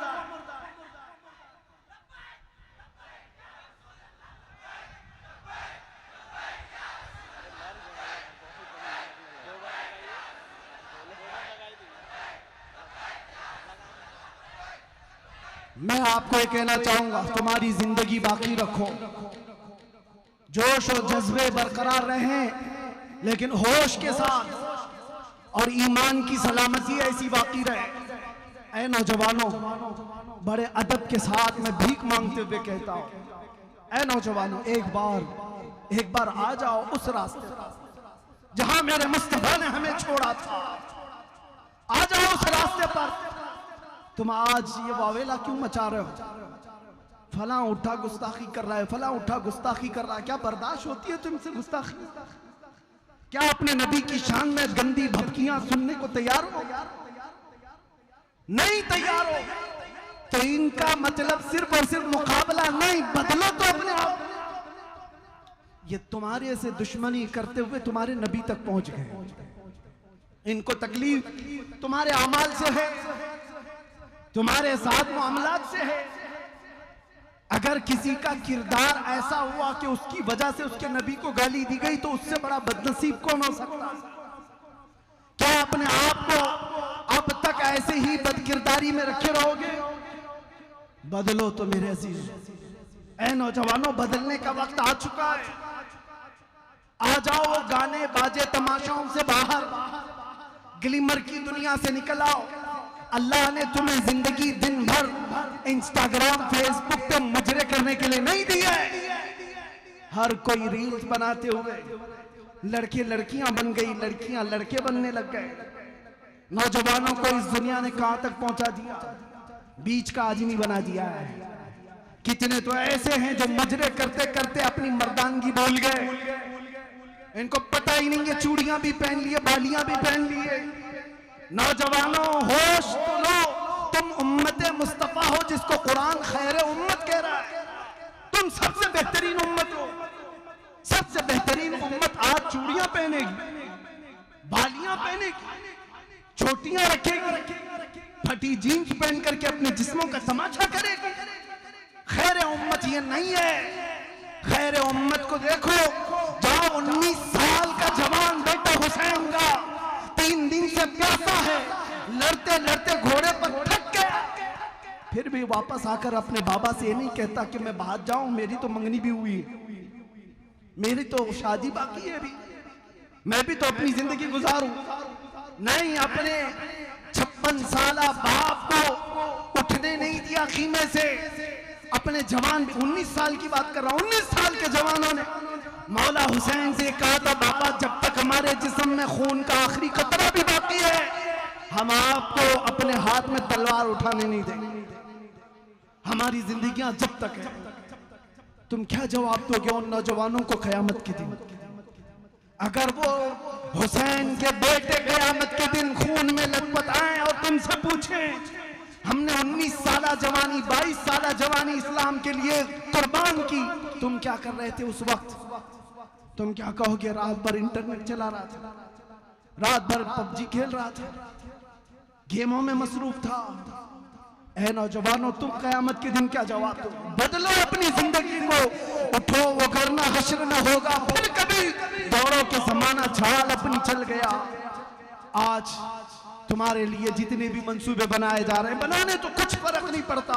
मैं आपको ये कहना चाहूंगा, तुम्हारी जिंदगी बाकी रखो, जोश और जज्बे बरकरार रहें, लेकिन होश के साथ, और ईमान की सलामती ऐसी बाकी रहे। ऐ नौजवानों, बड़े अदब के साथ मैं भीख मांगते हुए कहता हूं, ऐ नौजवानों, एक बार आ जाओ उस रास्ते जहां मेरे मुस्तफा ने हमें छोड़ा था। आ जाओ उस रास्ते पर। तुम आज ये वावेला क्यों मचा रहे हो? फला उठा गुस्ताखी कर रहा है, फला उठा गुस्ताखी कर रहा है। क्या बर्दाश्त होती है तुमसे गुस्ताखी? क्या अपने नबी की शान में गंदी भपकियां सुनने को तैयार हो? नहीं तैयार हो तो इनका मतलब सिर्फ और सिर्फ मुकाबला नहीं, बदलो तो अपने आप। ये तुम्हारे से दुश्मनी करते हुए तुम्हारे नबी तक पहुंच गए। इनको तकलीफ तुम्हारे अमाल से है, तुम्हारे साथ मामलात से है। अगर किसी का किरदार ऐसा हुआ कि उसकी वजह से उसके नबी को गाली दी गई, तो उससे बड़ा बदनसीब कौन हो सकता? क्या अपने आप को अब तक ऐसे ही बदकिरदारी में रखे रहोगे? बदलो तो मेरे अजीज। ऐ नौजवानों, बदलने का वक्त आ चुका है। आ जाओ वो गाने बाजे तमाशाओं से बाहर, ग्लिमर की दुनिया से निकल आओ। अल्लाह ने तुम्हें जिंदगी दिन भर इंस्टाग्राम फेसबुक पे मुजरे करने के लिए नहीं दी है। हर कोई रील्स बनाते हुए लड़के लड़कियां बन गई, लड़कियां लड़के बनने लग गए। नौजवानों को इस दुनिया ने कहां तक पहुंचा दिया? बीच का आदमी बना दिया है। कितने तो ऐसे हैं जो मुजरे करते करते अपनी मर्दानगी भूल गए। इनको पता ही नहीं है, चूड़ियां भी पहन लिए, बालियां भी पहन लिए। नौजवानों, होश तो लो, तुम उम्मते मुस्तफा हो जिसको कुरान खैर उम्मत कह रहा है। तुम सबसे बेहतरीन उम्मत हो। सबसे बेहतरीन उम्मत आज चूड़ियां पहनेगी, बालियां पहनेगी, चोटियां रखेगी, फटी जीन्स पहन करके अपने जिस्मों का तमाशा करेगी। खैर उम्मत ये नहीं है। खैर उम्मत को देखो, जहां 19 साल का जवान बेटा हुसैन का 3 दिन से प्यासा है, लड़ते लड़ते घोड़े पर थक गया, फिर भी वापस आकर अपने बाबा से ये नहीं कहता कि मैं बाहर जाऊं, मेरी तो मंगनी भी हुई, मेरी तो शादी बाकी है, भी मैं भी तो अपनी जिंदगी गुजारूं। नहीं, अपने 56 साला बाप को उठने नहीं दिया खीमे से। अपने जवान, 19 साल की बात कर रहा हूं, 19 साल के जवानों ने मौला हुसैन से कहा था, बाबा जब तक हमारे जिस्म में खून का आखिरी कतरा भी बाकी है, हम आपको अपने हाथ में तलवार उठाने नहीं देंगे। हमारी जिंदगियां जब तक है। तुम क्या जवाब दोगे उन नौजवानों को कयामत के दिन? अगर वो हुसैन के बेटे कयामत के दिन खून में लथपथ आए और तुमसे पूछें, हमने 19 साला जवानी, 22 साला जवानी इस्लाम के लिए कुर्बान की, तुम क्या कर रहे थे उस वक्त? तुम क्या कहोगे? रात भर इंटरनेट चला रहा था, रात भर पबजी खेल रहा था, गेमों में मसरूफ था। ऐ नौजवानों, तुम कयामत के दिन क्या जवाब दो? बदलो अपनी जिंदगी को, उठो, वो करना हश्र न होगा फिर कभी। दौड़ो के जमाना झाल अपनी चल गया। आज तुम्हारे लिए जितने भी मंसूबे बनाए जा रहे हैं, बनाने तो कुछ फर्क नहीं पड़ता।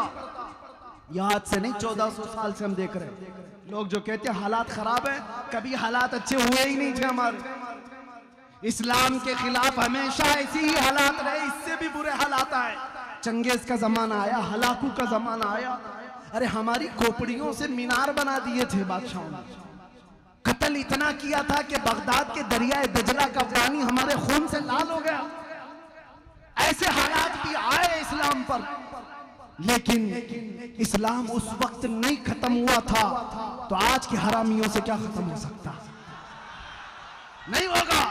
याद से नहीं, 1400 साल से हम देख रहे हैं। लोग जो कहते हैं हालात खराब है, कभी हालात अच्छे हुए ही नहीं थे हमारे। इस्लाम के खिलाफ हमेशा ऐसी ही हालात रहे, इससे भी बुरे हालात आए। चंगेज का जमाना आया, हलाकू का जमाना आया। अरे हमारी खोपड़ियों से मीनार बना दिए थे बादशाहों ने। कत्ल इतना किया था कि बगदाद के दरियाए दजला का पानी हमारे खून से लाल हो गया। ऐसे हालात भी आए इस्लाम पर, लेकिन इस्लाम उस वक्त नहीं खत्म हुआ था, तो आज के हरामियों से क्या खत्म हो सकता? नहीं होगा।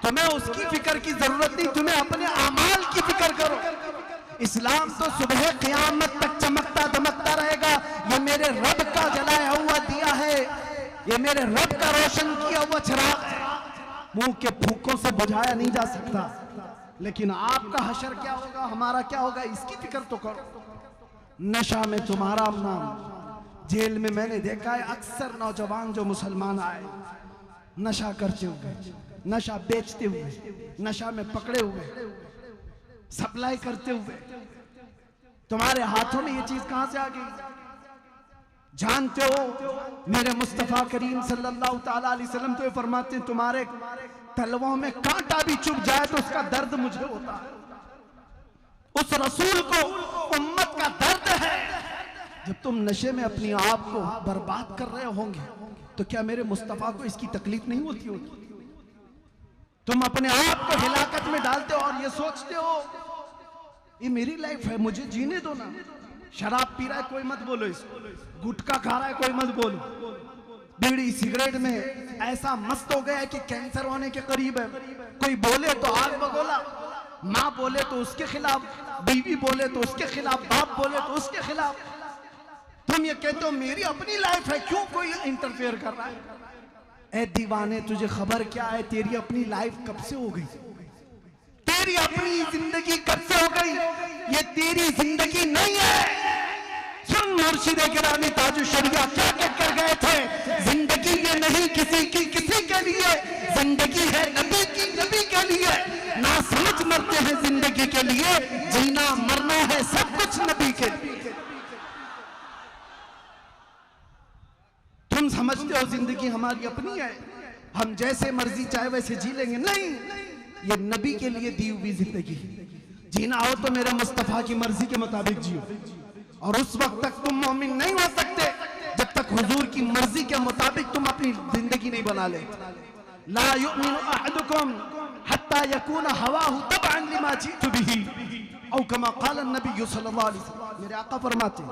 तुम्हें उसकी फिक्र की जरूरत नहीं, तुम्हें अपने अमाल की फिक्र करो। इस्लाम तो सुबह क़यामत तक चमकता दमकता रहेगा। ये मेरे रब का जलाया हुआ दिया है, ये मेरे रब का रोशन किया हुआ चिराग है, मुंह के फूकों से बुझाया नहीं जा सकता। लेकिन आपका हशर क्या होगा, हमारा क्या होगा, इसकी फिक्र तो करो। नशा में तुम्हारा नाम, जेल में मैंने देखा है अक्सर नौजवान जो मुसलमान आए नशा करते हुए, नशा बेचते हुए, नशा में पकड़े हुए, सप्लाई करते हुए। तुम्हारे हाथों में ये चीज कहां से आ गई? जानते हो मेरे मुस्तफा करीम सल्लल्लाहु ताला अलैहि वसल्लम तो ये फरमाते हैं तुम्हारे तलवों में कांटा भी चुभ जाए तो उसका दर्द मुझे होता है। उस रसूल को उम्मत का दर्द है। जब तुम नशे में अपनी आप को बर्बाद कर रहे होंगे तो क्या मेरे मुस्तफा को इसकी तकलीफ नहीं होती होगी? तुम अपने आप को हिलाकत में डालते हो और ये सोचते हो ये मेरी लाइफ है, मुझे जीने दो ना। शराब पी रहा है कोई मत बोलो इसको, गुटखा खा रहा है कोई मत बोलो, बीड़ी सिगरेट में ऐसा मस्त हो गया है कि कैंसर होने के करीब है। कोई बोले तो आग बगोला, माँ बोले तो उसके खिलाफ, बीवी बोले तो उसके खिलाफ, बाप बोले तो उसके खिलाफ। तुम ये कहते हो मेरी अपनी लाइफ है, क्यों कोई इंटरफेयर कर रहा है? ए दीवाने, तुझे खबर क्या है तेरी अपनी लाइफ कब से हो गई? तेरी अपनी जिंदगी कब से हो गई? ये तेरी जिंदगी नहीं है। सुन मुर्शिदे गिरामी ताजुश शरिया क्या कहकर गए थे? जिंदगी ये नहीं किसी की किसी के लिए, जिंदगी है नबी की नबी के लिए। ना समझ मरते हैं जिंदगी के लिए, जीना मरना है सब कुछ नबी के लिए। तुम समझते हो जिंदगी हमारी अपनी है, हम जैसे मर्जी चाहे वैसे जी लेंगे? नहीं, ये नबी के लिए दी हुई जिंदगी। जीना हो तो मेरे मुस्तफा की मर्जी के मुताबिक जियो, और उस वक्त तक तुम मोमिन नहीं हो सकते जब तक हुजूर की मर्जी के मुताबिक तुम अपनी जिंदगी नहीं बना ले। ला युमिनु अहदुकुम हत्ता यकून हवाहु तबअन लिमा जीतु बिही औ कमा क़ाल नबी सल्लल्लाहु अलैहि वसल्लम। मेरे आका फरमाते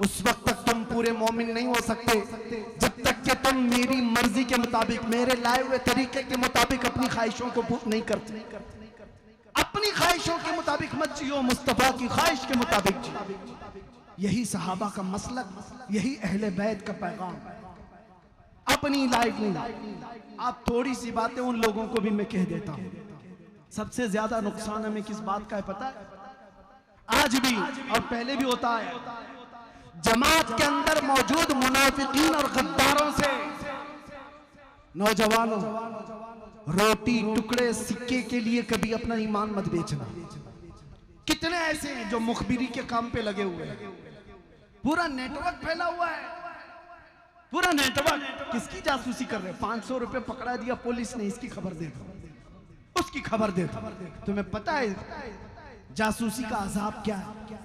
उस वक्त तक तुम पूरे मोमिन नहीं हो सकते जब तक कि तुम मेरी मर्जी के मुताबिक, मेरे लाए हुए तरीके के मुताबिक अपनी ख्वाहिशों को पूर्ण नहीं करते। अपनी ख्वाहिशों के मुताबिक मत जियो, मुस्तफा की ख्वाहिश के मुताबिक जियो। यही सहाबा का मसलक, यही अहले बैत का पैगाम। अपनी लाइफ नहीं। आप थोड़ी सी बातें उन लोगों को भी मैं कह देता हूं। सबसे ज्यादा नुकसान हमें किस बात का है पता है? आज भी और पहले भी होता है, जमात के अंदर मौजूद मुनाफिकीन और गद्दारों से नौजवानों, रोटी टुकड़े सिक्के के लिए कभी अपना ईमान मत बेचना। कितने ऐसे हैं जो मुखबिरी के काम पे लगे हुए हैं। पूरा नेटवर्क फैला हुआ है, पूरा नेटवर्क। किसकी जासूसी कर रहे हैं? 500 रुपए पकड़ा दिया पुलिस ने, इसकी खबर दे दो, उसकी खबर दे दो। तुम्हें पता है जासूसी का अजाब क्या है?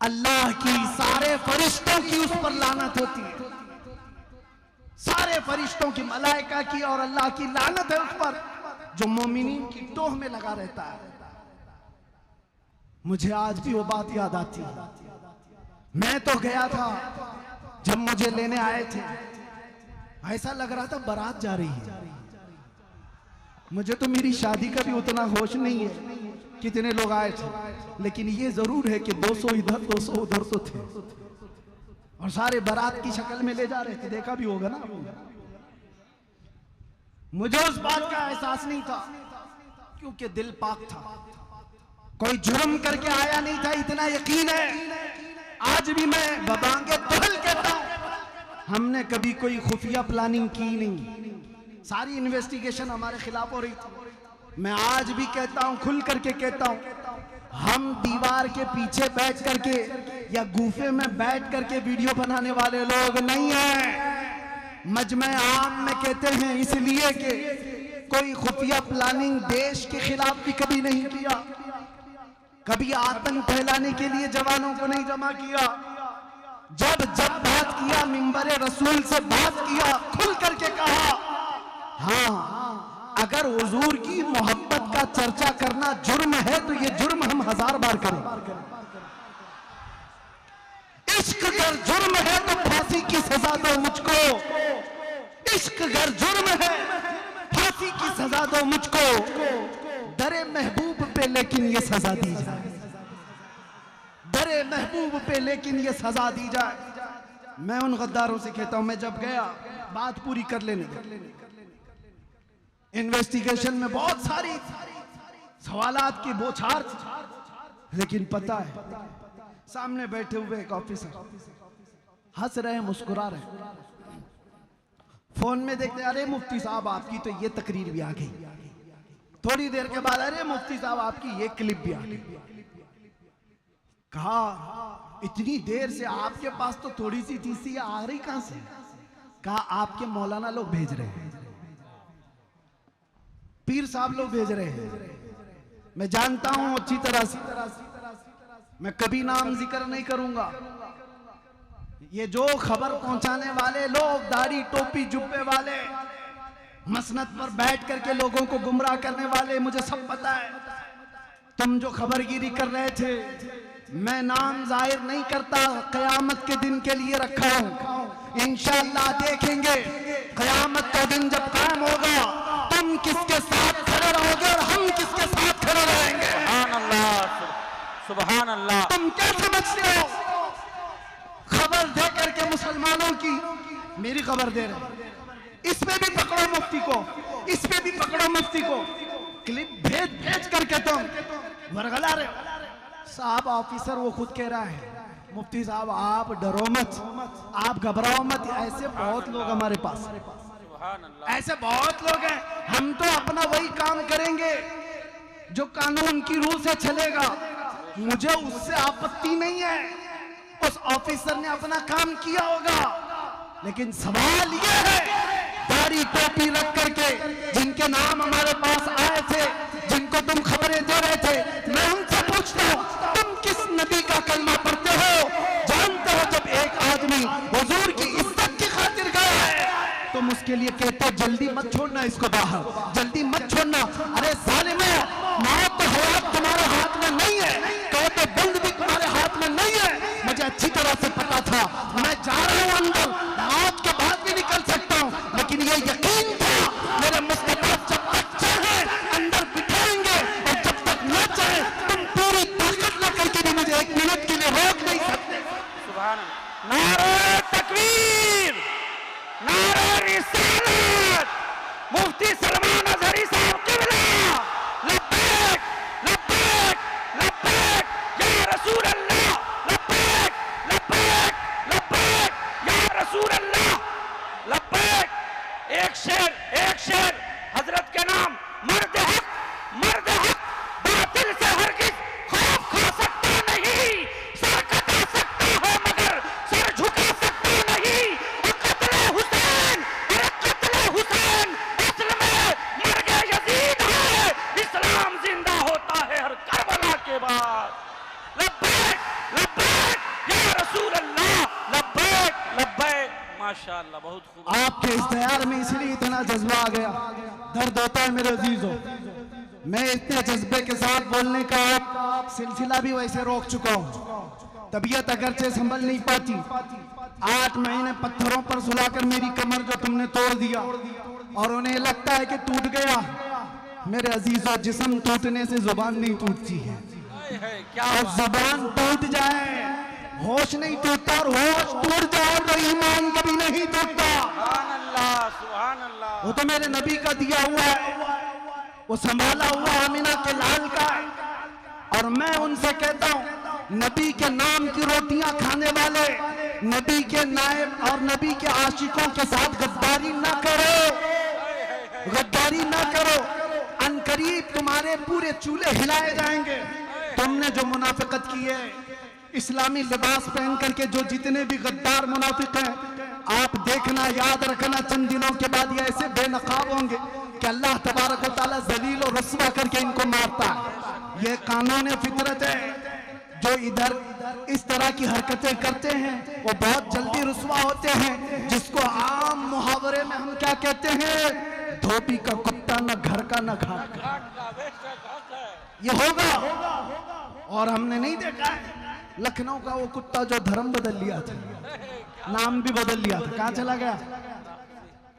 अल्लाह की सारे फरिश्तों की उस पर लानत होती है, सारे फरिश्तों की, मलाइका की और अल्लाह की लानत है उस पर जो मोमिनीन की टोह में लगा रहता है। मुझे आज भी वो बात याद आती है। मैं तो गया था, जब मुझे लेने आए थे ऐसा लग रहा था बारात जा रही है। मुझे तो मेरी शादी का भी उतना होश नहीं है कितने लोग आए थे, लेकिन ये जरूर है कि 200 इधर 200 उधर तो थे, और सारे बारात की शक्ल में ले जा रहे थे। देखा भी होगा ना। मुझे उस बात का एहसास नहीं था क्योंकि दिल पाक था, कोई जुर्म करके आया नहीं था, इतना यकीन है। आज भी मैं बबांगे तहल कहता हूं, हमने कभी कोई खुफिया प्लानिंग की नहीं, सारी इन्वेस्टिगेशन हमारे खिलाफ हो रही थी। मैं आज भी कहता हूं, खुल करके कहता हूं, हम दीवार के पीछे बैठ करके या गुफे में बैठ करके वीडियो बनाने वाले लोग नहीं हैं। मजमे आम में कहते हैं इसलिए कि कोई खुफिया प्लानिंग देश के खिलाफ भी कभी नहीं किया, कभी आतंक फैलाने के लिए जवानों को नहीं जमा किया। जब जब बात किया, मिंबरे रसूल से बात किया, खुल करके कहा, हाँ अगर हुजूर की मोहब्बत का चर्चा करना जुर्म है तो ये जुर्म हम 1000 बार करें। इश्क अगर जुर्म है तो फांसी की सजा दो मुझको, इश्क अगर जुर्म है फांसी की सजा दो मुझको, दरे महबूब पे लेकिन ये सजा दी जाए, दरे महबूब पे लेकिन ये सजा दी जाए। मैं उन गद्दारों से कहता हूं, मैं जब गया, बात पूरी कर लेने दो। इन्वेस्टिगेशन में बहुत सारी सवालात की बौछार, लेकिन पता है सामने बैठे हुए एक ऑफिसर हंस रहे, मुस्कुरा रहे, फोन में देखते, अरे मुफ्ती साहब आपकी तो ये तकरीर भी आ गई। थोड़ी देर के बाद, अरे मुफ्ती साहब आपकी ये क्लिप भी आ गई। कहा इतनी देर से आपके पास तो थोड़ी सी चीज आ रही कहां से? कहा आपके मौलाना लोग भेज रहे हैं, पीर साहब लोग भेज रहे हैं। मैं जानता हूं अच्छी तरह से, मैं कभी नाम जिक्र नहीं करूंगा। ये जो खबर पहुंचाने वाले लोग, दाढ़ी टोपी जुब्बे वाले, मसनद पर बैठ करके लोगों को गुमराह करने वाले, मुझे सब पता है। तुम जो खबरगिरी कर रहे थे, मैं नाम जाहिर नहीं करता, कयामत के दिन के लिए रखा हूं। इंशाअल्लाह देखेंगे कयामत का दिन जब कायम होगा, तुम किसके साथ खड़े रहोगे और हम किसके साथ खड़े रहेंगे। सुभान अल्लाह, सुभान अल्लाह। तुम क्या समझते हो? खबर दे करके मुसलमानों की, मेरी खबर दे रहे, इसमें भी पकड़ो मुफ्ती को, इसमें भी पकड़ो मुफ्ती को, क्लिप भेज भेज करके तुम वरगला रहे हो। साहब ऑफिसर वो खुद कह रहा है, मुफ्ती साहब आप डरो मत, आप घबराओ मत। ऐसे बहुत लोग हमारे पास, ऐसे बहुत लोग हैं। हम तो अपना वही काम करेंगे जो कानून की रूह से चलेगा, मुझे उससे आपत्ति नहीं है। उस ऑफिसर ने अपना काम किया होगा, लेकिन सवाल यह है, दाढ़ी टोपी रख करके जिनके नाम हमारे पास आए थे, जिनको तुम खबरें दे रहे थे, मैं उनसे पूछता हूं, तुम किस नबी का कलमा पढ़ते हो? जानते हो जब एक आदमी हुजूर की इज्जत की खातिर गया है, तुम उसके लिए कहते हो जल्दी मत छोड़ना इसको बाहर, जल्दी मत छोड़ना। अरे जालिमो, मौत तो हयात तुम्हारे हाथ में नहीं है, कहते बंद भी तुम्हारे हाथ में नहीं है। मुझे अच्छी तरह से पता था, मैं जा रहा हूं अंदर, मौत के बाद भी निकल सकता हूं, लेकिन ये यकीन था मेरे मुस्तफा जब तक चाहे अंदर बिठाएंगे, और जब तक न चाहे तुम पूरी ताकत न करके भी मुझे एक मिनट के लिए रोक नहीं सकते। सुभान अल्लाह। नारे तकबीर, नारे रिसालत, मुफ्ती सलमान अजहरी साहब क़िबला, लब्बैक लब्बैक लब्बैक या रसूल अल्लाह, लब्बैक लब्बैक लब्बैक या रसूल अल्लाह, लब्बैक। एक शेर हजरत के नाम, मर्द हक बातिल से हरगिज खौफ खा सकता नहीं, सर कटा सकता है मगर सर झुका सकता नहीं। कत्ले हुसैन, अरे कत्ले हुसैन असल में मर्ग यजीद है, इस्लाम जिंदा होता है हर करबला के बाद। लब्बैक लब्बैक या रसूल अल्लाह, लब्बैक लब्बैक। माशाअल्लाह, बहुत खूब। आपके इश्तिहार में इसलिए इतना जज्बा आ गया, दर्द होता है मेरे अजीजों। मैं इतने जज्बे के साथ बोलने का सिलसिला भी वैसे रोक चुका हूँ। तबीयत अगरचे संभल नहीं पाती, 8 महीने पत्थरों पर सुलाकर मेरी कमर जो तुमने तोड़ दिया, और उन्हें लगता है कि टूट गया। मेरे अजीजों, जिस्म टूटने से जुबान नहीं टूटती है, और जुबान टूट जाए होश नहीं टूटता, और होश टूट जाए तो ईमान कभी नहीं टूटता। सुभान अल्लाह, सुभान अल्लाह। वो तो मेरे नबी का दिया हुआ है, वो संभाला हुआ आमिना के लाल का है। और मैं उनसे कहता हूं, नबी के नाम की रोटियां खाने वाले, नबी के नायब और नबी के आशिकों के साथ गद्दारी ना करो, गद्दारी ना करो। अनकरीब तुम्हारे पूरे चूल्हे हिलाए जाएंगे। तुमने जो मुनाफिकत की है, इस्लामी लिबास पहन करके जो जितने भी गद्दार मुनाफिक हैं, आप देखना, याद रखना, चंद दिनों के बाद ये ऐसे बेनकाब होंगे कि अल्लाह तबारक व तआला जलील और रस्वा करके इनको मारता है। ये कानून फितरत है। जो इधर इस तरह की हरकतें करते हैं वो बहुत जल्दी रुस्वा होते हैं, जिसको आम मुहावरे में हम क्या कहते हैं, धोबी का कुत्ता न घर का न घाट का। ये होगा, और हमने नहीं देखा है लखनऊ का वो कुत्ता जो धर्म बदल लिया था, नाम भी बदल लिया था, कहां चला गया?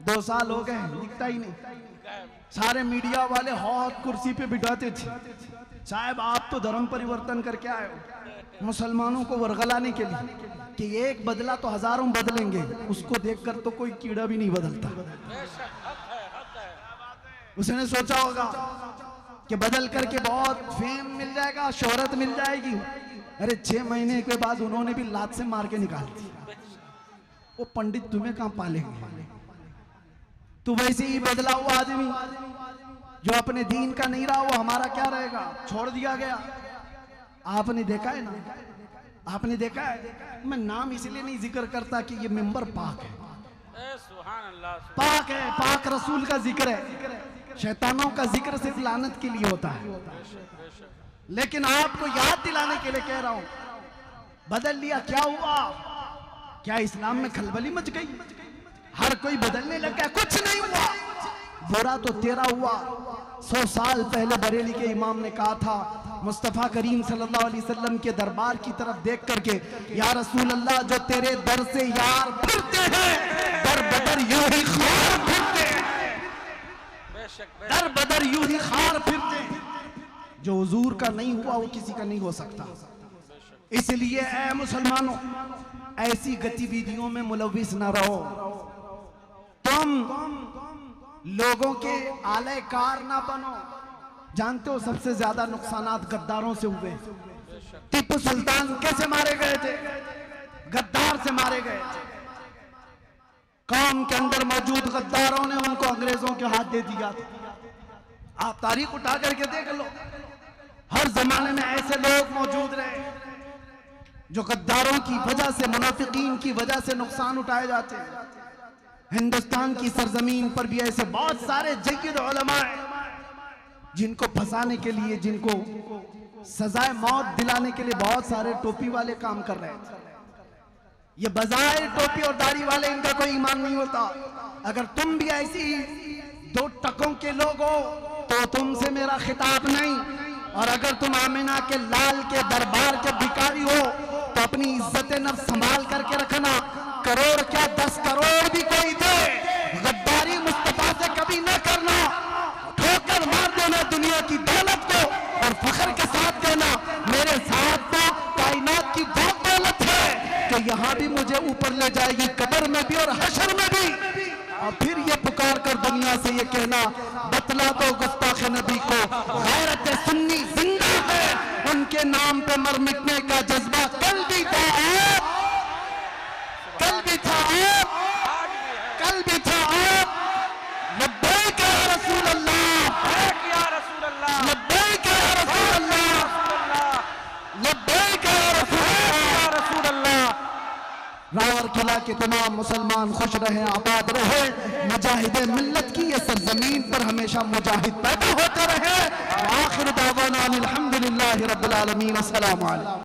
2 साल हो गए, दिखता ही नहीं। सारे मीडिया वाले हौत कुर्सी पे बिठाते थे, साहब आप तो धर्म परिवर्तन करके आए हो मुसलमानों को वरगलाने के लिए कि एक बदला तो हजारों बदलेंगे, उसको देखकर तो कोई कीड़ा भी नहीं बदलता। उसने सोचा होगा कि बदल करके बहुत फेम मिल जाएगा, शोहरत मिल जाएगी। अरे 6 महीने के बाद उन्होंने भी लात से मार के निकाल दी। वो पंडित तुम्हें कहां पालेंगे? तू वैसे ही बदला हुआ आदमी जो अपने दीन का नहीं रहा, वो हमारा क्या रहेगा? छोड़ दिया गया। आपने देखा है ना, आपने देखा है, मैं नाम इसलिए नहीं जिक्र करता कि ये मिंबर पाक है, पाक है, पाक रसूल का जिक्र है। शैतानों का जिक्र सिर्फ लानत के लिए होता है। लेकिन आपको याद दिलाने के लिए कह रहा हूं, बदल लिया, क्या हुआ? क्या इस्लाम में खलबली मच गई? हर कोई बदलने लगा? कुछ नहीं हुआ, बुरा तो तेरा हुआ। 100 साल पहले बरेली के इमाम ने कहा था, मुस्तफा करीम सल्लल्लाहु अलैहि वसल्लम के दरबार की तरफ देख करके, या रसूल अल्लाह, जो तेरे दर से यार फिरते हैं, दर बदर यूं ही खार फिरते हैं, दर बदर यूं ही खार फिरते हैं। जो हुजूर का नहीं हुआ वो किसी का नहीं हो सकता। इसलिए ऐ मुसलमानों, ऐसी गतिविधियों में मुलविस न रहो। तुम लोगों के आलयकार ना बनो। जानते हो सबसे ज्यादा नुकसानात गद्दारों से हुए। टीपू सुल्तान कैसे मारे गए थे? गद्दार से मारे गए थे। कौम के अंदर मौजूद गद्दारों ने उनको अंग्रेजों के हाथ दे दिया था। आप तारीख उठा करके देख लो, हर जमाने में ऐसे लोग मौजूद रहे जो गद्दारों की वजह से, मुनाफिकीन की वजह से नुकसान उठाए जाते हैं। हिंदुस्तान की सरजमीन पर भी ऐसे बहुत सारे जय्यद उलमा हैं जिनको फंसाने के लिए, जिनको सजाए मौत दिलाने के लिए बहुत सारे टोपी वाले काम कर रहे हैं। ये बजाय टोपी और दाढ़ी वाले, इनका कोई ईमान नहीं होता। अगर तुम भी ऐसी 2 टकों के लोग हो तो तुमसे मेरा खिताब नहीं। और अगर तुम आमिना के लाल के दरबार के भिखारी हो तो अपनी इज्जत नफ्स संभाल करके रखना। करोड़ क्या 10 करोड़ भी कोई दे, गद्दारी मुस्तफा से कभी न करना। ठोकर मार देना दुनिया की दौलत को और फख्र के साथ कहना, मेरे साथ तो कायनात की बहुत दौलत है कि यहाँ भी मुझे ऊपर ले जाएगी, कब्र में भी और हशर में भी। और फिर ये पुकार कर दुनिया से ये कहना, बतला दो गुस्ताख नबी को, गैरत सुन्नी जिंदा है, उनके नाम पे मर मिटने का जज्बा कल भी था, कल भी था, कल भी था। लब्बैक या रसूल अल्लाह, लब्बैक या रसूल अल्लाह, लब्बैक या रसूल अल्लाह। रावर किला के तमाम मुसलमान खुश रहे, आबाद रहे। मुजाहिदे मिल्लत की ये सरजमीन पर हमेशा मुजाहिद पैदा होते रहे। आखिर दावाना अल्हम्दुलिल्लाहि रब्बिल आलमीन। अस्सलामु अलैकुम।